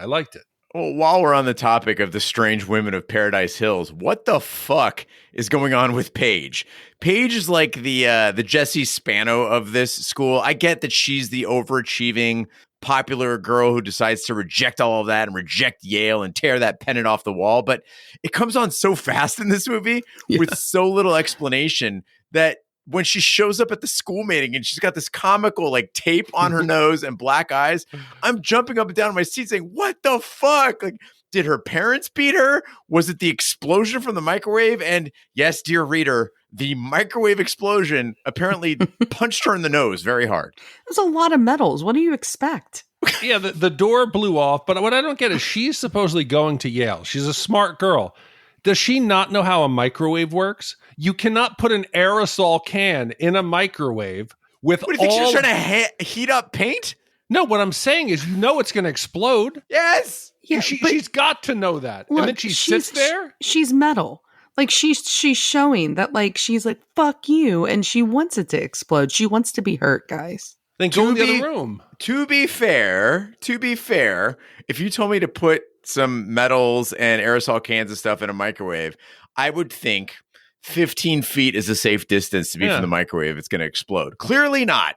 Well, while we're on the topic of the strange women of Paradise Hills, what the fuck is going on with Paige? Paige is like the Jessie Spano of this school. I get that she's the overachieving, popular girl who decides to reject all of that and reject Yale and tear that pennant off the wall. But it comes on so fast in this movie with so little explanation that when she shows up at the school meeting and she's got this comical like tape on her nose and black eyes, I'm jumping up and down in my seat saying, what the fuck? Like, did her parents beat her? Was it the explosion from the microwave? And yes, dear reader, the microwave explosion apparently punched her in the nose very hard. There's a lot of metals. What do you expect? Yeah, the door blew off, but what I don't get is she's supposedly going to Yale. She's a smart girl. Does she not know how a microwave works? You cannot put an aerosol can in a microwave with What do you think she's trying to heat up paint? No, what I'm saying is, it's going to explode. Yes. Yeah, she's got to know that. Look, and then she sits there. She's metal. Like she's showing that like she's like, fuck you. And she wants it to explode. She wants to be hurt, guys. Then go in the other room. To be fair, if you told me to put some metals and aerosol cans and stuff in a microwave, I would think 15 feet is a safe distance to be from the microwave. It's going to explode. Clearly not.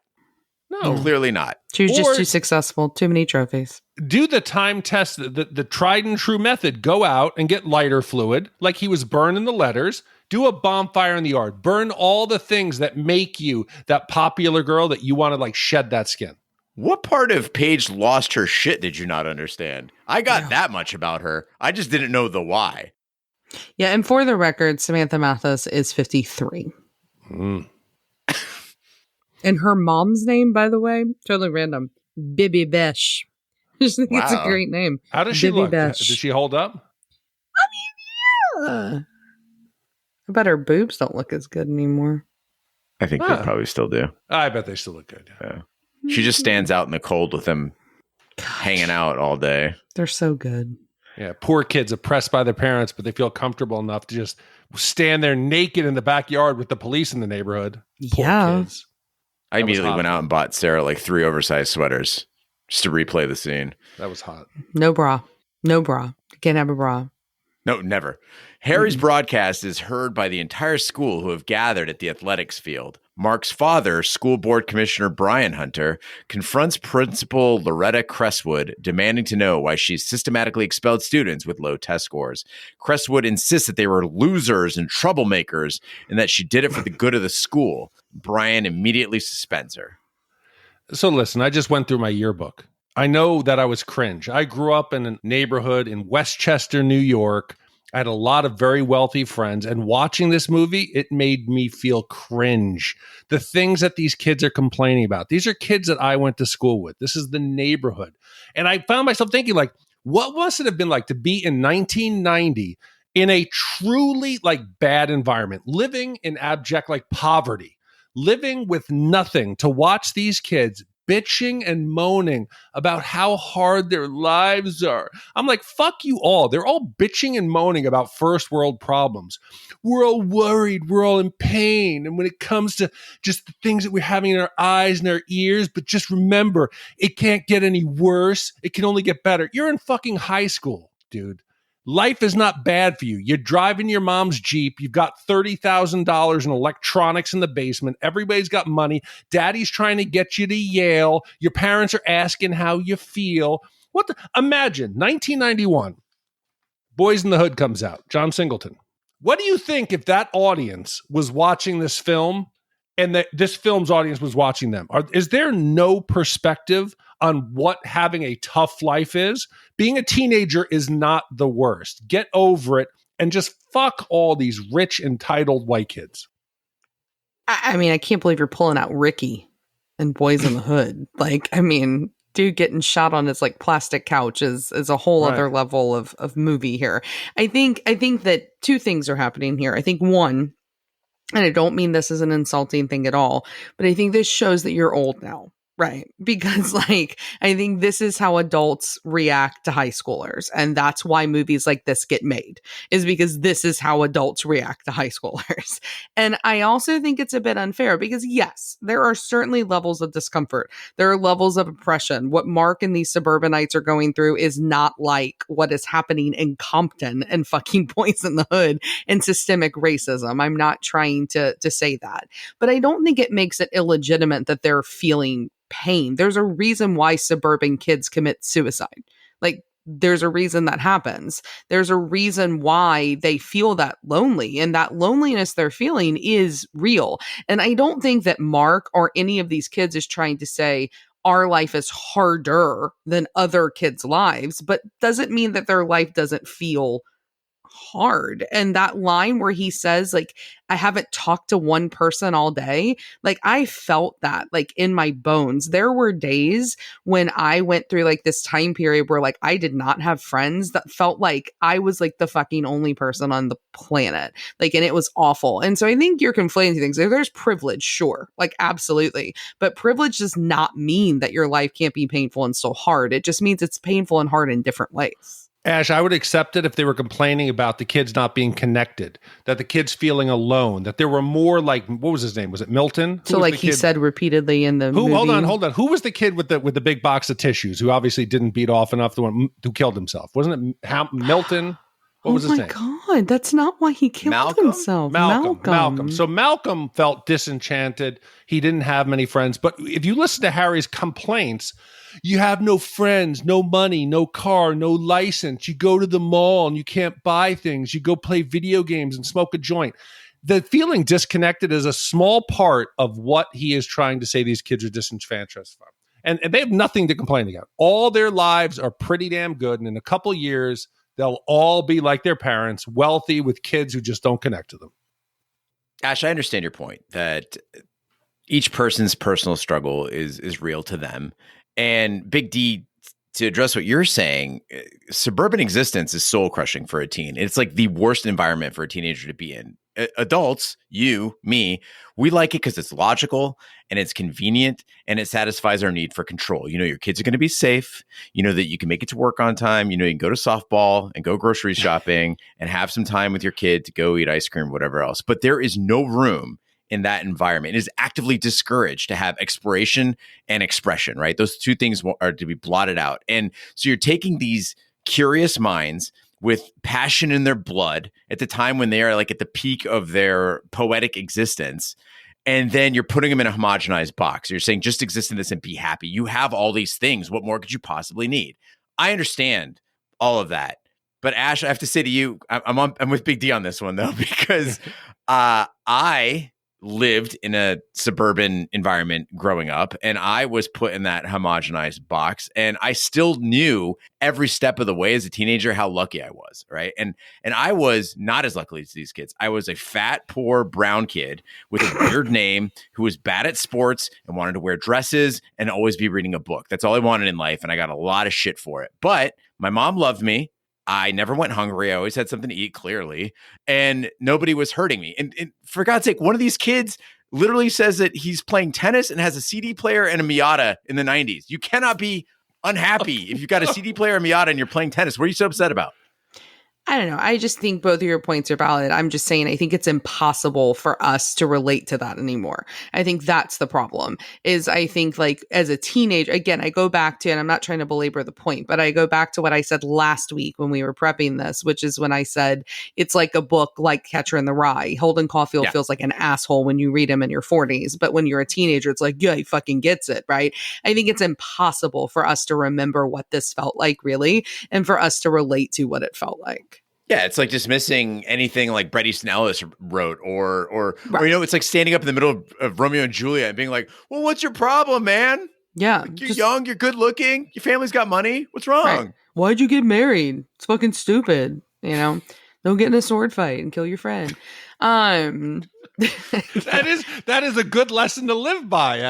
No, clearly not. She was just too successful. Too many trophies. Do the time test, the tried and true method. Go out and get lighter fluid, like he was burning the letters. Do a bonfire in the yard. Burn all the things that make you that popular girl that you want to like shed that skin. What part of Paige lost her shit did you not understand? I got that much about her. I just didn't know the why. Yeah, and for the record, Samantha Mathis is 53. And her mom's name, by the way, totally random, Bibi Besh. I just think it's a great name. How does she Bibi look? Besh. Does she hold up? I mean, yeah. I bet her boobs don't look as good anymore. I think they probably still do. I bet they still look good. Yeah. She just stands out in the cold with them hanging out all day. They're so good. Yeah, poor kids oppressed by their parents, but they feel comfortable enough to just stand there naked in the backyard with the police in the neighborhood. Poor kids. I immediately went out and bought Sarah like 3 oversized sweaters just to replay the scene. That was hot. No bra. You can't have a bra. No, never. Harry's broadcast is heard by the entire school who have gathered at the athletics field. Mark's father, school board commissioner Brian Hunter, confronts Principal Loretta Crestwood, demanding to know why she's systematically expelled students with low test scores. Crestwood insists that they were losers and troublemakers and that she did it for the good of the school. Brian immediately suspends her. So listen, I just went through my yearbook. I know that I was cringe. I grew up in a neighborhood in Westchester, New York. I had a lot of very wealthy friends, and watching this movie, it made me feel cringe. The things that these kids are complaining about. These are kids that I went to school with. This is the neighborhood. And I found myself thinking, like, what must it have been like to be in 1990 in a truly, like, bad environment, living in abject, like, poverty, living with nothing, to watch these kids bitching and moaning about how hard their lives are. I'm like, fuck you all. They're all bitching and moaning about first world problems. We're all worried. We're all in pain. And when it comes to just the things that we're having in our eyes and our ears, but just remember, it can't get any worse. It can only get better. You're in fucking high school, dude. Life is not bad for you. You're driving your mom's Jeep. You've got $30,000 in electronics in the basement. Everybody's got money. Daddy's trying to get you to Yale. Your parents are asking how you feel. Imagine 1991. Boys in the Hood comes out. John Singleton. What do you think if that audience was watching this film and that this film's audience was watching them? Is there no perspective on what having a tough life is? Being a teenager is not the worst. Get over it and just fuck all these rich, entitled white kids. I mean, I can't believe you're pulling out Ricky and Boys in the Hood. Like, I mean, dude getting shot on his like plastic couch is a whole other level of movie here. I think that 2 things are happening here. I think one, And I don't mean this as an insulting thing at all, but I think this shows that you're old now. Right. Because like, I think this is how adults react to high schoolers. And that's why movies like this get made, is because this is how adults react to high schoolers. And I also think it's a bit unfair because yes, there are certainly levels of discomfort. There are levels of oppression. What Mark and these suburbanites are going through is not like what is happening in Compton and fucking Boys in the Hood and systemic racism. I'm not trying to say that, but I don't think it makes it illegitimate that they're feeling pain. There's a reason why suburban kids commit suicide. Like, there's a reason that happens. There's a reason why they feel that lonely, and that loneliness they're feeling is real. And I don't think that Mark or any of these kids is trying to say our life is harder than other kids' lives, but doesn't mean that their life doesn't feel hard. And that line where he says, like, I haven't talked to one person all day, like, I felt that like in my bones. There were days when I went through like this time period where like I did not have friends, that felt like I was like the fucking only person on the planet, like, and it was awful. And so I think you're conflating things. There's privilege, sure, like, absolutely, but privilege does not mean that your life can't be painful and still hard. It just means it's painful and hard in different ways. Ash, I would accept it if they were complaining about the kids not being connected, that the kids feeling alone, that there were more like, what was his name? Was it Milton? So like he said repeatedly in the movie. Hold on. Who was the kid with the big box of tissues who obviously didn't beat off enough, the one who killed himself? Wasn't it Milton? What was his name? Oh my God, that's not why he killed himself. Malcolm. So Malcolm felt disenchanted. He didn't have many friends. But if you listen to Harry's complaints, you have no friends, no money, no car, no license. You go to the mall and you can't buy things. You go play video games and smoke a joint. The feeling disconnected is a small part of what he is trying to say these kids are disenfranchised from. And they have nothing to complain about. All their lives are pretty damn good. And in a couple years, they'll all be like their parents, wealthy with kids who just don't connect to them. Ash, I understand your point that each person's personal struggle is real to them. And Big D, to address what you're saying, suburban existence is soul crushing for a teen. It's like the worst environment for a teenager to be in. Adults, you, me, we like it because it's logical and it's convenient and it satisfies our need for control. You know, your kids are going to be safe. You know that you can make it to work on time. You know, you can go to softball and go grocery shopping and have some time with your kid to go eat ice cream, whatever else. But there is no room in that environment. It is actively discouraged to have exploration and expression, right? Those two things are to be blotted out. And so you're taking these curious minds with passion in their blood at the time when they are like at the peak of their poetic existence. And then you're putting them in a homogenized box. You're saying, just exist in this and be happy. You have all these things. What more could you possibly need? I understand all of that. But Ash, I have to say to you, I'm with Big D on this one though, because I lived in a suburban environment growing up, and I was put in that homogenized box, and I still knew every step of the way as a teenager how lucky I was, right? And I was not as lucky as these kids. I was a fat, poor, brown kid with a weird name who was bad at sports and wanted to wear dresses and always be reading a book. That's all I wanted in life, and I got a lot of shit for it. But my mom loved me. I never went hungry. I always had something to eat, clearly, and nobody was hurting me. And for God's sake, one of these kids literally says that he's playing tennis and has a CD player and a Miata in the 90s. You cannot be unhappy if you've got a CD player and Miata and you're playing tennis. What are you so upset about? I don't know. I just think both of your points are valid. I'm just saying, I think it's impossible for us to relate to that anymore. I think that's the problem. Is I think like as a teenager, again, I go back to, and I'm not trying to belabor the point, but I go back to what I said last week when we were prepping this, which is when I said it's like a book like Catcher in the Rye. Holden Caulfield feels like an asshole when you read him in your 40s, but when you're a teenager, it's like, yeah, he fucking gets it, right? I think it's impossible for us to remember what this felt like, really, and for us to relate to what it felt like. Yeah, it's like dismissing anything like Bret Easton Ellis wrote, or you know, it's like standing up in the middle of Romeo and Juliet and being like, "Well, what's your problem, man? Yeah, like, you're young, you're good looking, your family's got money. What's wrong? Right. Why'd you get married? It's fucking stupid. You know, don't get in a sword fight and kill your friend." That is a good lesson to live by.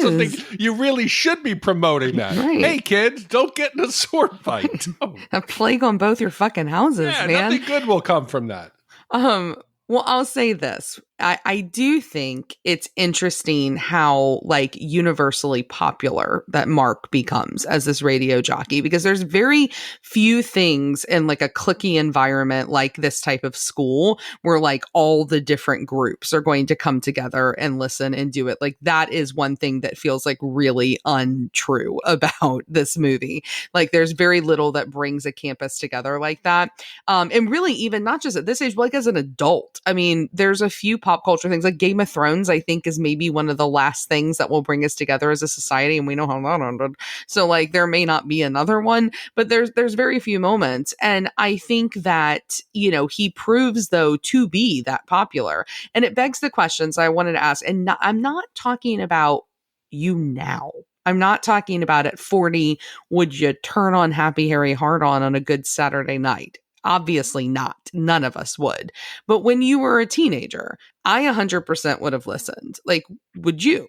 Something you really should be promoting that. Right. Hey kids, don't get in a sword fight. A plague on both your fucking houses, man. Nothing good will come from that. Well, I'll say this. I do think it's interesting how like universally popular that Mark becomes as this radio jockey, because there's very few things in like a cliquey environment like this type of school where like all the different groups are going to come together and listen and do it. Like that is one thing that feels like really untrue about this movie. Like there's very little that brings a campus together like that. And really even not just at this age, but like as an adult. I mean, there's a few pop culture things like Game of Thrones, I think is maybe one of the last things that will bring us together as a society. And we know how that ended. So like there may not be another one, but there's very few moments. And I think that, you know, he proves though to be that popular. And it begs the questions I wanted to ask. And I'm not talking about you now. I'm not talking about at 40, would you turn on Happy Harry Hard on a good Saturday night? Obviously not. None of us would. But when you were a teenager, I 100% would have listened. Like, would you?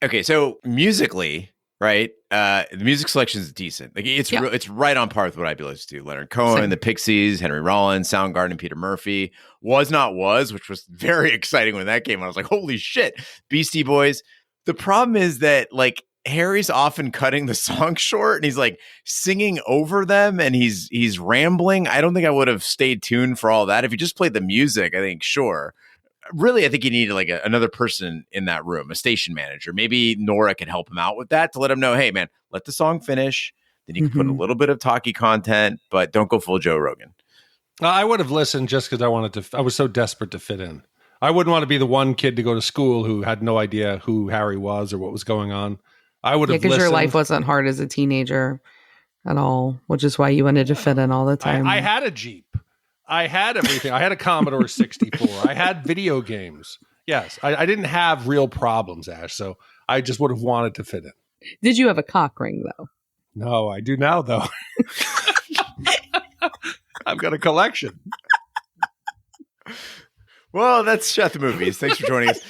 Okay, so musically, right? The music selection is decent. Like it's right on par with what I'd be listening to. Leonard Cohen, Same. the Pixies, Henry Rollins, Soundgarden, Peter Murphy. Was Not Was, which was very exciting when that came out. I was like, holy shit, Beastie Boys. The problem is that like Harry's often cutting the song short and he's like singing over them and he's rambling. I don't think I would have stayed tuned for all that. If you just played the music, I think, sure. Really, I think you need like another person in that room, a station manager. Maybe Nora could help him out with that to let him know, hey, man, let the song finish. Then you can put a little bit of talkie content, but don't go full Joe Rogan. I would have listened just because I was so desperate to fit in. I wouldn't want to be the one kid to go to school who had no idea who Harry was or what was going on. I would have listened. Because your life wasn't hard as a teenager at all, which is why you wanted to fit in all the time. I had a Jeep. I had everything. I had a Commodore 64. I had video games. Yes, I didn't have real problems, Ash, so I just would have wanted to fit in. Did you have a cock ring, though? No, I do now, though. I've got a collection. Well, that's Shat The Movies. Thanks for joining us.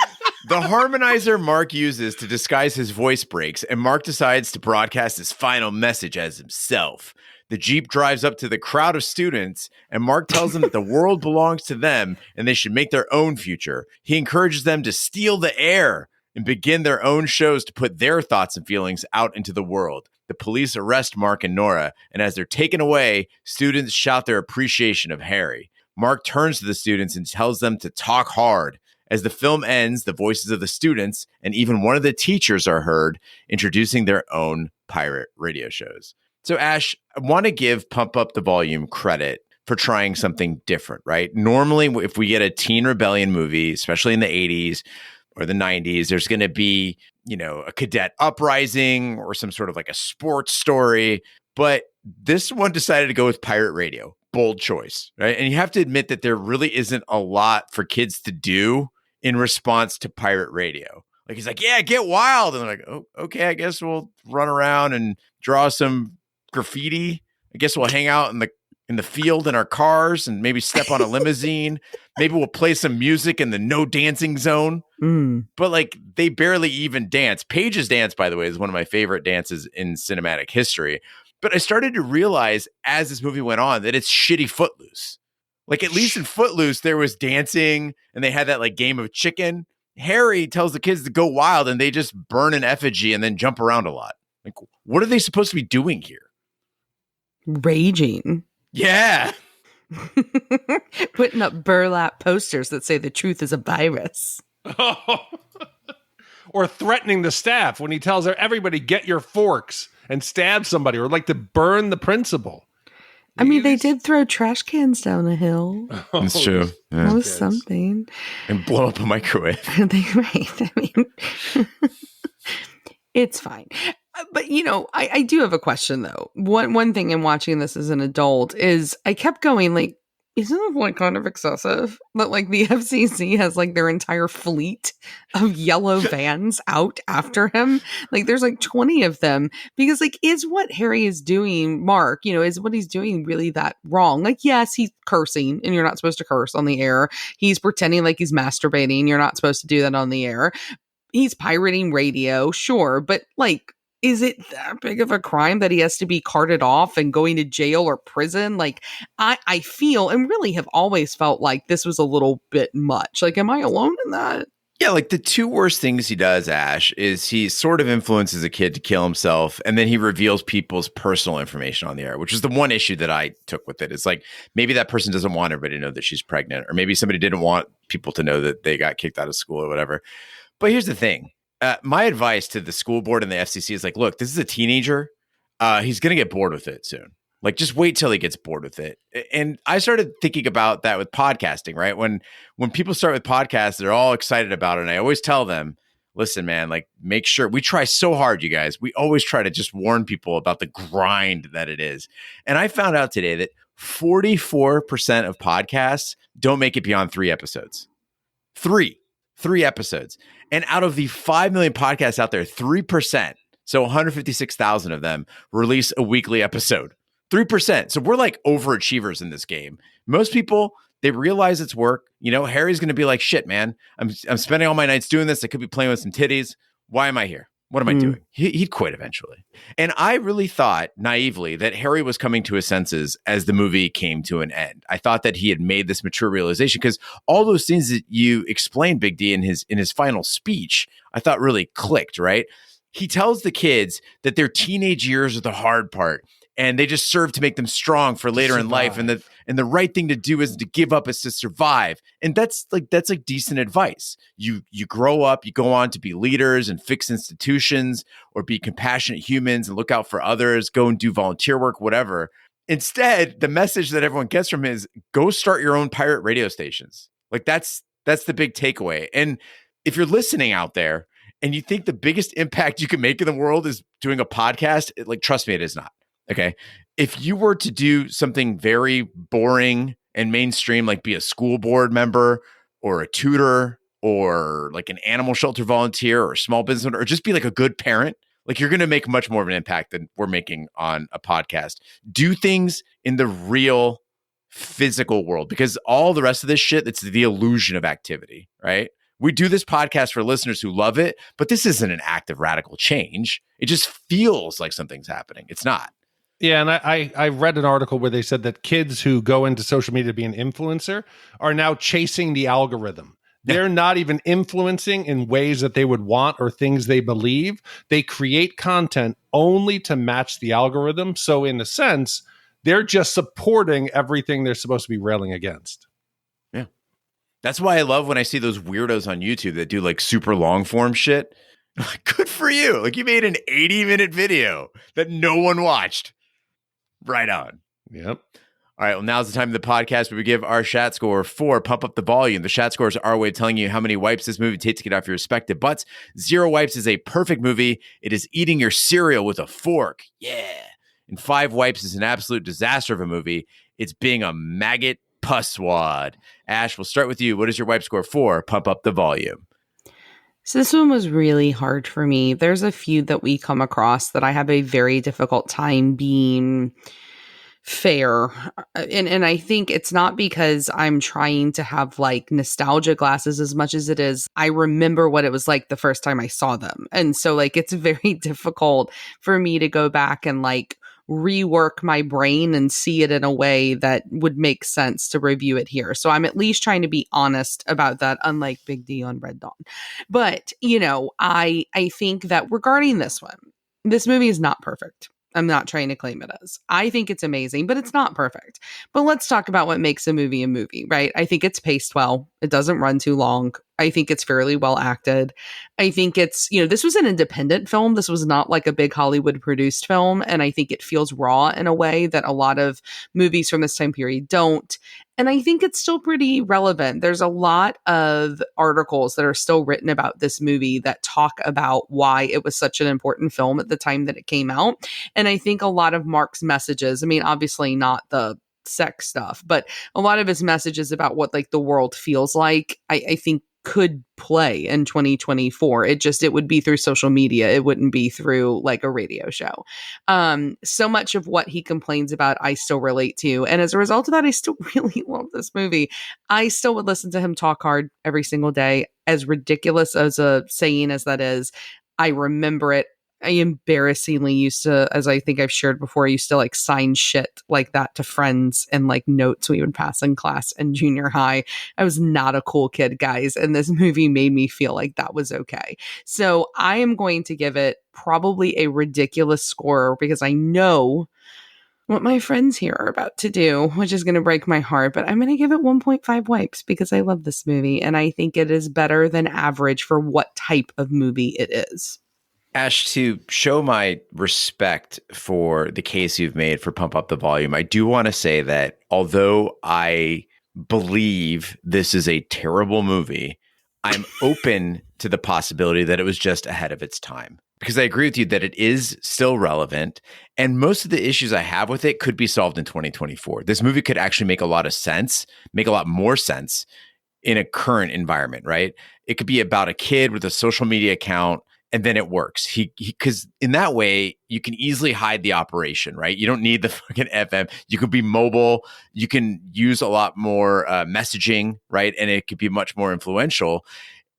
The harmonizer Mark uses to disguise his voice breaks, and Mark decides to broadcast his final message as himself. The Jeep drives up to the crowd of students, and Mark tells them that the world belongs to them and they should make their own future. He encourages them to steal the air and begin their own shows to put their thoughts and feelings out into the world. The police arrest Mark and Nora, and as they're taken away, students shout their appreciation of Harry. Mark turns to the students and tells them to talk hard. As the film ends, the voices of the students and even one of the teachers are heard introducing their own pirate radio shows. So, Ash, I want to give Pump Up the Volume credit for trying something different, right? Normally, if we get a teen rebellion movie, especially in the 80s or the 90s, there's going to be, you know, a cadet uprising or some sort of like a sports story. But this one decided to go with pirate radio. Bold choice, right? And you have to admit that there really isn't a lot for kids to do in response to pirate radio. Like he's like, yeah, get wild. And they're like, oh, okay, I guess we'll run around and draw some graffiti. I guess we'll hang out in the field in our cars and maybe step on a limousine. Maybe we'll play some music in the no dancing zone. But like they barely even dance. Paige's dance, by the way, is one of my favorite dances in cinematic history. But I started to realize as this movie went on that it's shitty Footloose. Like at least in Footloose, there was dancing and they had that like game of chicken. Harry tells the kids to go wild and they just burn an effigy and then jump around a lot. Like, what are they supposed to be doing here? Raging. Yeah. Putting up burlap posters that say the truth is a virus. Or threatening the staff when he tells everybody, get your forks and stab somebody, or like to burn the principal. I mean, they did throw trash cans down a hill. That's true. Yeah. That was something. And blow up a microwave. Right. I mean, it's fine. But, you know, I do have a question, though. One thing in watching this as an adult is I kept going, like, isn't it like kind of excessive that like the FCC has like their entire fleet of yellow vans out after him? Like there's like 20 of them because like, is what Harry is doing, Mark, you know, is what he's doing really that wrong? Like, yes, he's cursing and you're not supposed to curse on the air. He's pretending like he's masturbating. You're not supposed to do that on the air. He's pirating radio. Sure. But like, is it that big of a crime that he has to be carted off and going to jail or prison? Like, I feel and really have always felt like this was a little bit much. Like, am I alone in that? Yeah, like the two worst things he does, Ash, is he sort of influences a kid to kill himself, and then he reveals people's personal information on the air, which is the one issue that I took with it. It's like, maybe that person doesn't want everybody to know that she's pregnant, or maybe somebody didn't want people to know that they got kicked out of school or whatever. But here's the thing. My advice to the school board and the FCC is like, look, this is a teenager. He's going to get bored with it soon. Like, just wait till he gets bored with it. And I started thinking about that with podcasting, right? When people start with podcasts, they're all excited about it. And I always tell them, listen, man, like, make sure we try so hard, you guys. We always try to just warn people about the grind that it is. And I found out today that 44% of podcasts don't make it beyond 3 episodes. Three episodes. And out of the 5 million podcasts out there, 3%, so 156,000 of them, release a weekly episode. 3%. So we're like overachievers in this game. Most people, they realize it's work. You know, Harry's going to be like, shit, man, I'm spending all my nights doing this. I could be playing with some titties. Why am I here? What am I doing? He'd quit eventually. And I really thought naively that Harry was coming to his senses as the movie came to an end. I thought that he had made this mature realization because all those things that you explained, Big D, in his final speech, I thought really clicked, right? He tells the kids that their teenage years are the hard part, and they just serve to make them strong for later in life. And the right thing to do isn't to give up, is to survive. And that's like decent advice. You grow up, you go on to be leaders and fix institutions, or be compassionate humans and look out for others, go and do volunteer work, whatever. Instead, the message that everyone gets from him is go start your own pirate radio stations. Like that's the big takeaway. And if you're listening out there and you think the biggest impact you can make in the world is doing a podcast, like, trust me, it is not. Okay. If you were to do something very boring and mainstream, like be a school board member or a tutor or like an animal shelter volunteer or a small business owner, or just be like a good parent, like, you're going to make much more of an impact than we're making on a podcast. Do things in the real physical world, because all the rest of this shit, it's the illusion of activity, right? We do this podcast for listeners who love it, but this isn't an act of radical change. It just feels like something's happening. It's not. Yeah, and I read an article where they said that kids who go into social media to be an influencer are now chasing the algorithm. They're not even influencing in ways that they would want or things they believe. They create content only to match the algorithm. So in a sense, they're just supporting everything they're supposed to be railing against. Yeah. That's why I love when I see those weirdos on YouTube that do like super long form shit. Good for you. Like, you made an 80-minute video that no one watched. Right on. Yep. All right. Well, now's the time of the podcast where we give our Shat score for Pump Up the Volume. The Shat score is our way of telling you how many wipes this movie takes to get off your respective butts. 0 wipes is a perfect movie. It is eating your cereal with a fork. Yeah. And 5 wipes is an absolute disaster of a movie. It's being a maggot pusswad. Ash, we'll start with you. What is your wipe score for Pump Up the Volume? So this one was really hard for me. There's a few that we come across that I have a very difficult time being fair. And I think it's not because I'm trying to have like nostalgia glasses as much as it is I remember what it was like the first time I saw them. And so like it's very difficult for me to go back and like rework my brain and see it in a way that would make sense to review it here. So I'm at least trying to be honest about that, unlike Big D on Red Dawn. But, you know, I think that regarding this one, this movie is not perfect. I'm not trying to claim it as. I think it's amazing, but it's not perfect. But let's talk about what makes a movie, right? I think it's paced well. It doesn't run too long. I think it's fairly well acted. I think it's, you know, this was an independent film. This was not like a big Hollywood produced film. And I think it feels raw in a way that a lot of movies from this time period don't. And I think it's still pretty relevant. There's a lot of articles that are still written about this movie that talk about why it was such an important film at the time that it came out. And I think a lot of Mark's messages, I mean, obviously not the sex stuff, but a lot of his messages about what like the world feels like, I think could play in 2024. It would be through social media. It wouldn't be through like a radio show. So much of what he complains about, I still relate to. And as a result of that, I still really love this movie. I still would listen to him talk hard every single day. As ridiculous as a saying as that is, I remember it embarrassingly used to, as I think I've shared before, I used to like sign shit like that to friends and like notes we would pass in class in junior high. I was not a cool kid, guys. And this movie made me feel like that was okay. So I am going to give it probably a ridiculous score because I know what my friends here are about to do, which is going to break my heart, but I'm going to give it 1.5 wipes because I love this movie and I think it is better than average for what type of movie it is. Ash, to show my respect for the case you've made for Pump Up the Volume, I do want to say that although I believe this is a terrible movie, I'm open to the possibility that it was just ahead of its time. Because I agree with you that it is still relevant. And most of the issues I have with it could be solved in 2024. This movie could actually make a lot of sense, make a lot more sense in a current environment, right? It could be about a kid with a social media account, and then it works. Because in that way, you can easily hide the operation, right? You don't need the fucking FM. You could be mobile. You can use a lot more messaging, right? And it could be much more influential.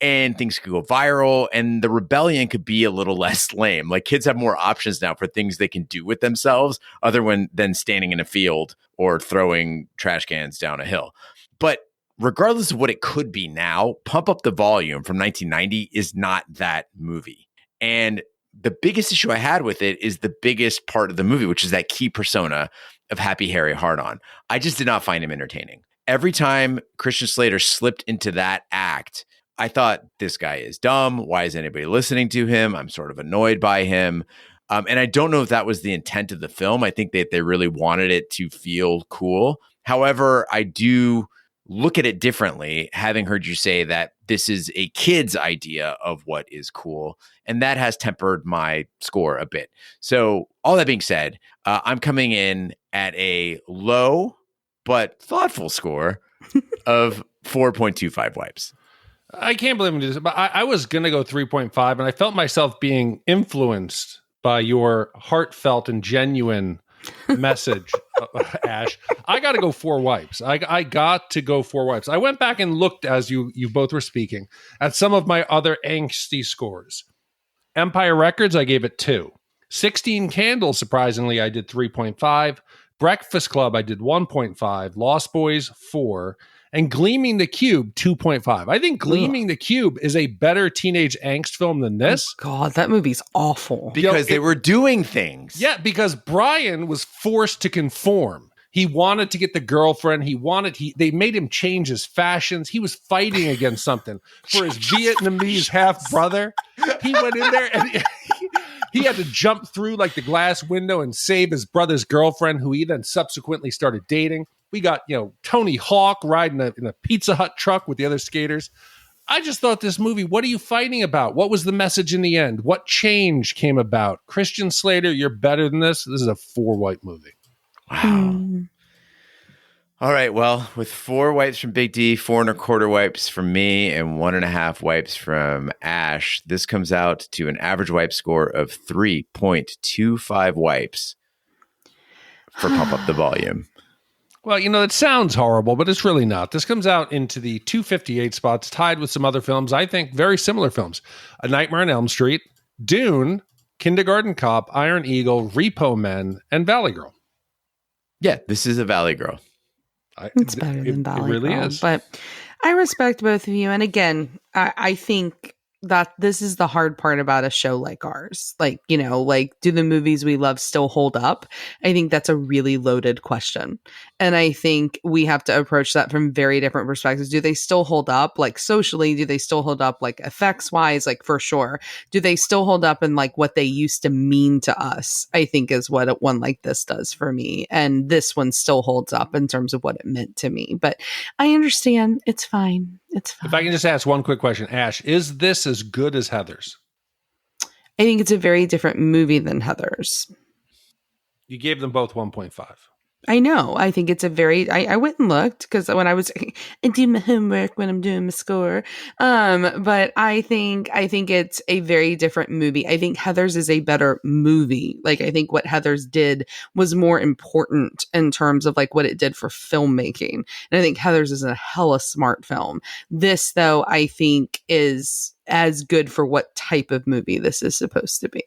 And things could go viral, and the rebellion could be a little less lame. Like kids have more options now for things they can do with themselves other than standing in a field or throwing trash cans down a hill. But regardless of what it could be now, Pump Up the Volume from 1990 is not that movie. And the biggest issue I had with it is the biggest part of the movie, which is that key persona of Happy Harry Hardon. I just did not find him entertaining. Every time Christian Slater slipped into that act, I thought, this guy is dumb. Why is anybody listening to him? I'm sort of annoyed by him. And I don't know if that was the intent of the film. I think that they really wanted it to feel cool. However, I do look at it differently, having heard you say that this is a kid's idea of what is cool. And that has tempered my score a bit. So all that being said, I'm coming in at a low but thoughtful score of 4.25 wipes. I can't believe I'm doing this, but I was going to go 3.5, and I felt myself being influenced by your heartfelt and genuine message, Ash. I got to go 4 wipes. I got to go 4 wipes. I went back and looked as you both were speaking at some of my other angsty scores. Empire Records, I gave it 2. 16 Candles, surprisingly, I did 3.5. Breakfast Club, I did 1.5. Lost Boys, 4. And Gleaming the Cube, 2.5. I think Gleaming the Cube is a better teenage angst film than this. Oh God, that movie's awful. Because they were doing things. Yeah, because Brian was forced to conform. He wanted to get the girlfriend. They made him change his fashions. He was fighting against something for his Vietnamese half brother. He went in there and he had to jump through like the glass window and save his brother's girlfriend, who he then subsequently started dating. We got, Tony Hawk riding in a Pizza Hut truck with the other skaters. I just thought this movie, what are you fighting about? What was the message in the end? What change came about? Christian Slater, you're better than this. This is a 4 wipe movie. Wow. All right. Well, with 4 wipes from Big D, 4 1/4 wipes from me, and 1.5 wipes from Ash, this comes out to an average wipe score of 3.25 wipes for Pump Up the Volume. Well, it sounds horrible, but it's really not. This comes out into the 258 spots, tied with some other films, I think very similar films. A Nightmare on Elm Street, Dune, Kindergarten Cop, Iron Eagle, Repo Men, and Valley Girl. Yeah, this is a Valley Girl. It's better than Valley It really Girl, is. But I respect both of you. And again, I think that this is the hard part about a show like ours. Like, do the movies we love still hold up? I think that's a really loaded question. And I think we have to approach that from very different perspectives. Do they still hold up? Like socially, do they still hold up? Like effects wise, like for sure. Do they still hold up in like what they used to mean to us? I think is what one like this does for me. And this one still holds up in terms of what it meant to me. But I understand. It's fine. It's fine. If I can just ask one quick question, Ash, is this as good as Heathers? I think it's a very different movie than Heathers. You gave them both 1.5. I know. I think it's a very. I went and looked because when I do my homework when I'm doing my score. But I think it's a very different movie. I think Heathers is a better movie. Like I think what Heathers did was more important in terms of like what it did for filmmaking. And I think Heathers is a hella smart film. This though, I think is as good for what type of movie this is supposed to be.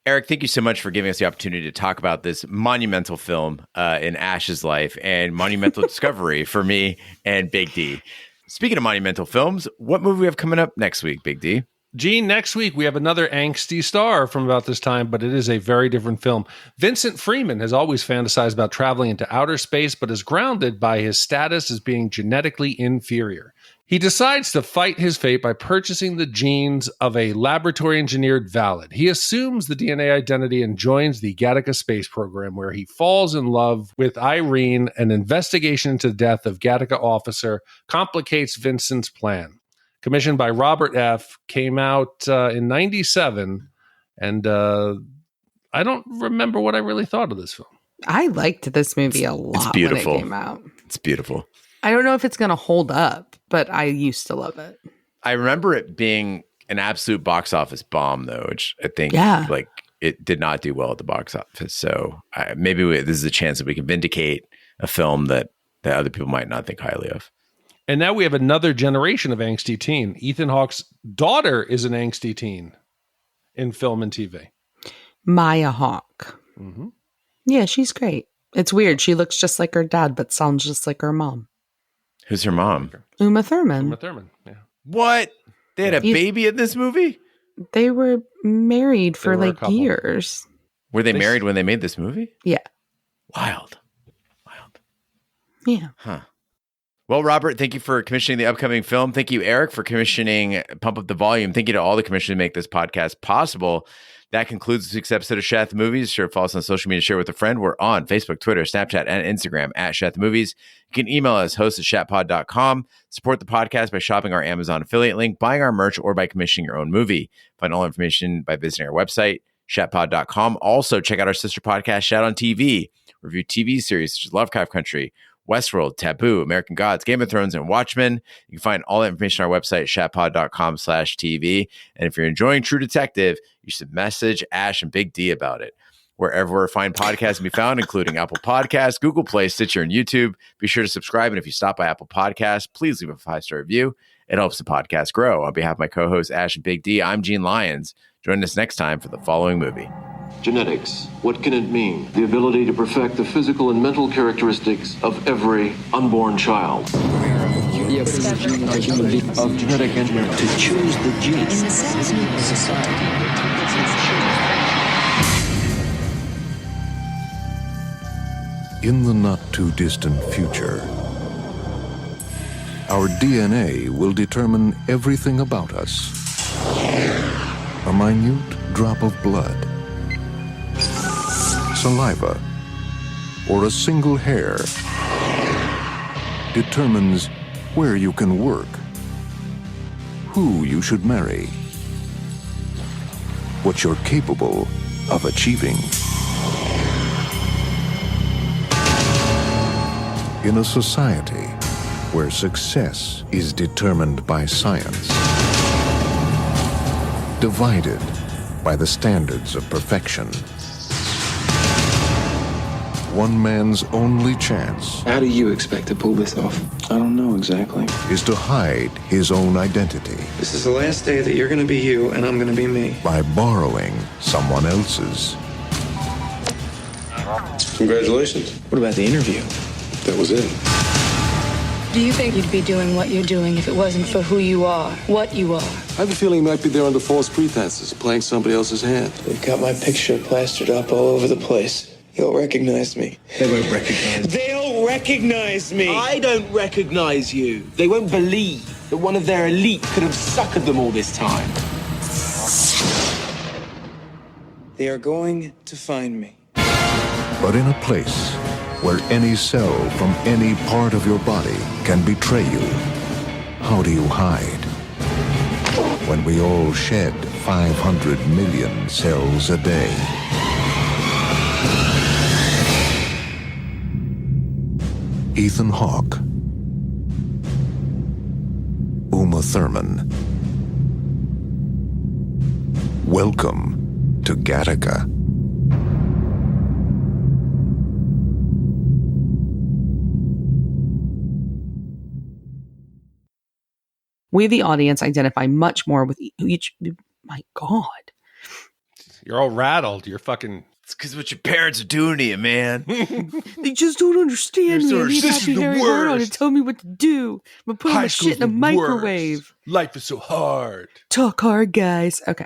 Eric, thank you so much for giving us the opportunity to talk about this monumental film in Ash's life and monumental discovery for me and Big D. Speaking of monumental films, what movie we have coming up next week, Big D? Gene, next week we have another angsty star from about this time, but it is a very different film. Vincent Freeman has always fantasized about traveling into outer space, but is grounded by his status as being genetically inferior. He decides to fight his fate by purchasing the genes of a laboratory-engineered Valid. He assumes the DNA identity and joins the Gattaca space program, where he falls in love with Irene. An investigation into the death of Gattaca officer complicates Vincent's plan. Commissioned by Robert F., came out in 97, and I don't remember what I really thought of this film. I liked this movie a lot. It's beautiful. When it came out. It's beautiful. I don't know if it's going to hold up, but I used to love it. I remember it being an absolute box office bomb, though, which I think like it did not do well at the box office. So maybe this is a chance that we can vindicate a film that other people might not think highly of. And now we have another generation of angsty teen. Ethan Hawke's daughter is an angsty teen in film and TV. Maya Hawke. Mm-hmm. Yeah, she's great. It's weird. She looks just like her dad, but sounds just like her mom. Who's her mom? Uma Thurman. Uma Thurman, yeah. What? They had a baby in this movie? They were married for like years. Were they married when they made this movie? Yeah. Wild. Yeah. Huh. Well, Robert, thank you for commissioning the upcoming film. Thank you, Eric, for commissioning Pump Up the Volume. Thank you to all the commissioners who make this podcast possible. That concludes this week's episode of Shat The Movies. Sure, follow us on social media, share with a friend. We're on Facebook, Twitter, Snapchat, and Instagram at Shat The Movies. You can email us, host@shatpod.com. Support the podcast by shopping our Amazon affiliate link, buying our merch, or by commissioning your own movie. Find all information by visiting our website, shatpod.com. Also, check out our sister podcast, Shat on TV. Review TV series such as Lovecraft Country, Westworld, Taboo, American Gods, Game of Thrones, and Watchmen. You can find all that information on our website, shatpod.com/TV. And if you're enjoying True Detective, you should message Ash and Big D about it. Wherever fine podcasts can be found, including Apple Podcasts, Google Play, Stitcher, and YouTube. Be sure to subscribe. And if you stop by Apple Podcasts, please leave a 5-star review. It helps the podcast grow. On behalf of my co-hosts, Ash and Big D, I'm Gene Lyons. Join us next time for the following movie. Genetics. What can it mean? The ability to perfect the physical and mental characteristics of every unborn child. The ability of genetic engineering to choose the genes. In the cells of society. In the not-too-distant future, our DNA will determine everything about us. A minute drop of blood, saliva, or a single hair determines where you can work, who you should marry, what you're capable of achieving. In a society where success is determined by science, divided by the standards of perfection, one man's only chance. How do you expect to pull this off? I don't know exactly. Is to hide his own identity. This is the last day that you're going to be you and I'm going to be me. By borrowing someone else's. Congratulations. What about the interview? That was it. Do you think you'd be doing what you're doing if it wasn't for who you are, what you are? I have a feeling he might be there under false pretenses, playing somebody else's hand. They've got my picture plastered up all over the place. He'll recognize me. They won't recognize me. They'll recognize me. I don't recognize you. They won't believe that one of their elite could have suckered them all this time. They are going to find me. But in a place where any cell from any part of your body can betray you, how do you hide? When we all shed 500 million cells a day. Ethan Hawke, Uma Thurman. Welcome to Gattaca. We, the audience, identify much more with each. My God. You're all rattled. You're fucking. It's because what your parents are doing to you, man. They just don't understand me. I need This Happy is the Harry Hard on to worst. tell me what to do. I'm gonna put all my shit in a microwave. Life is so hard. Talk hard, guys. Okay.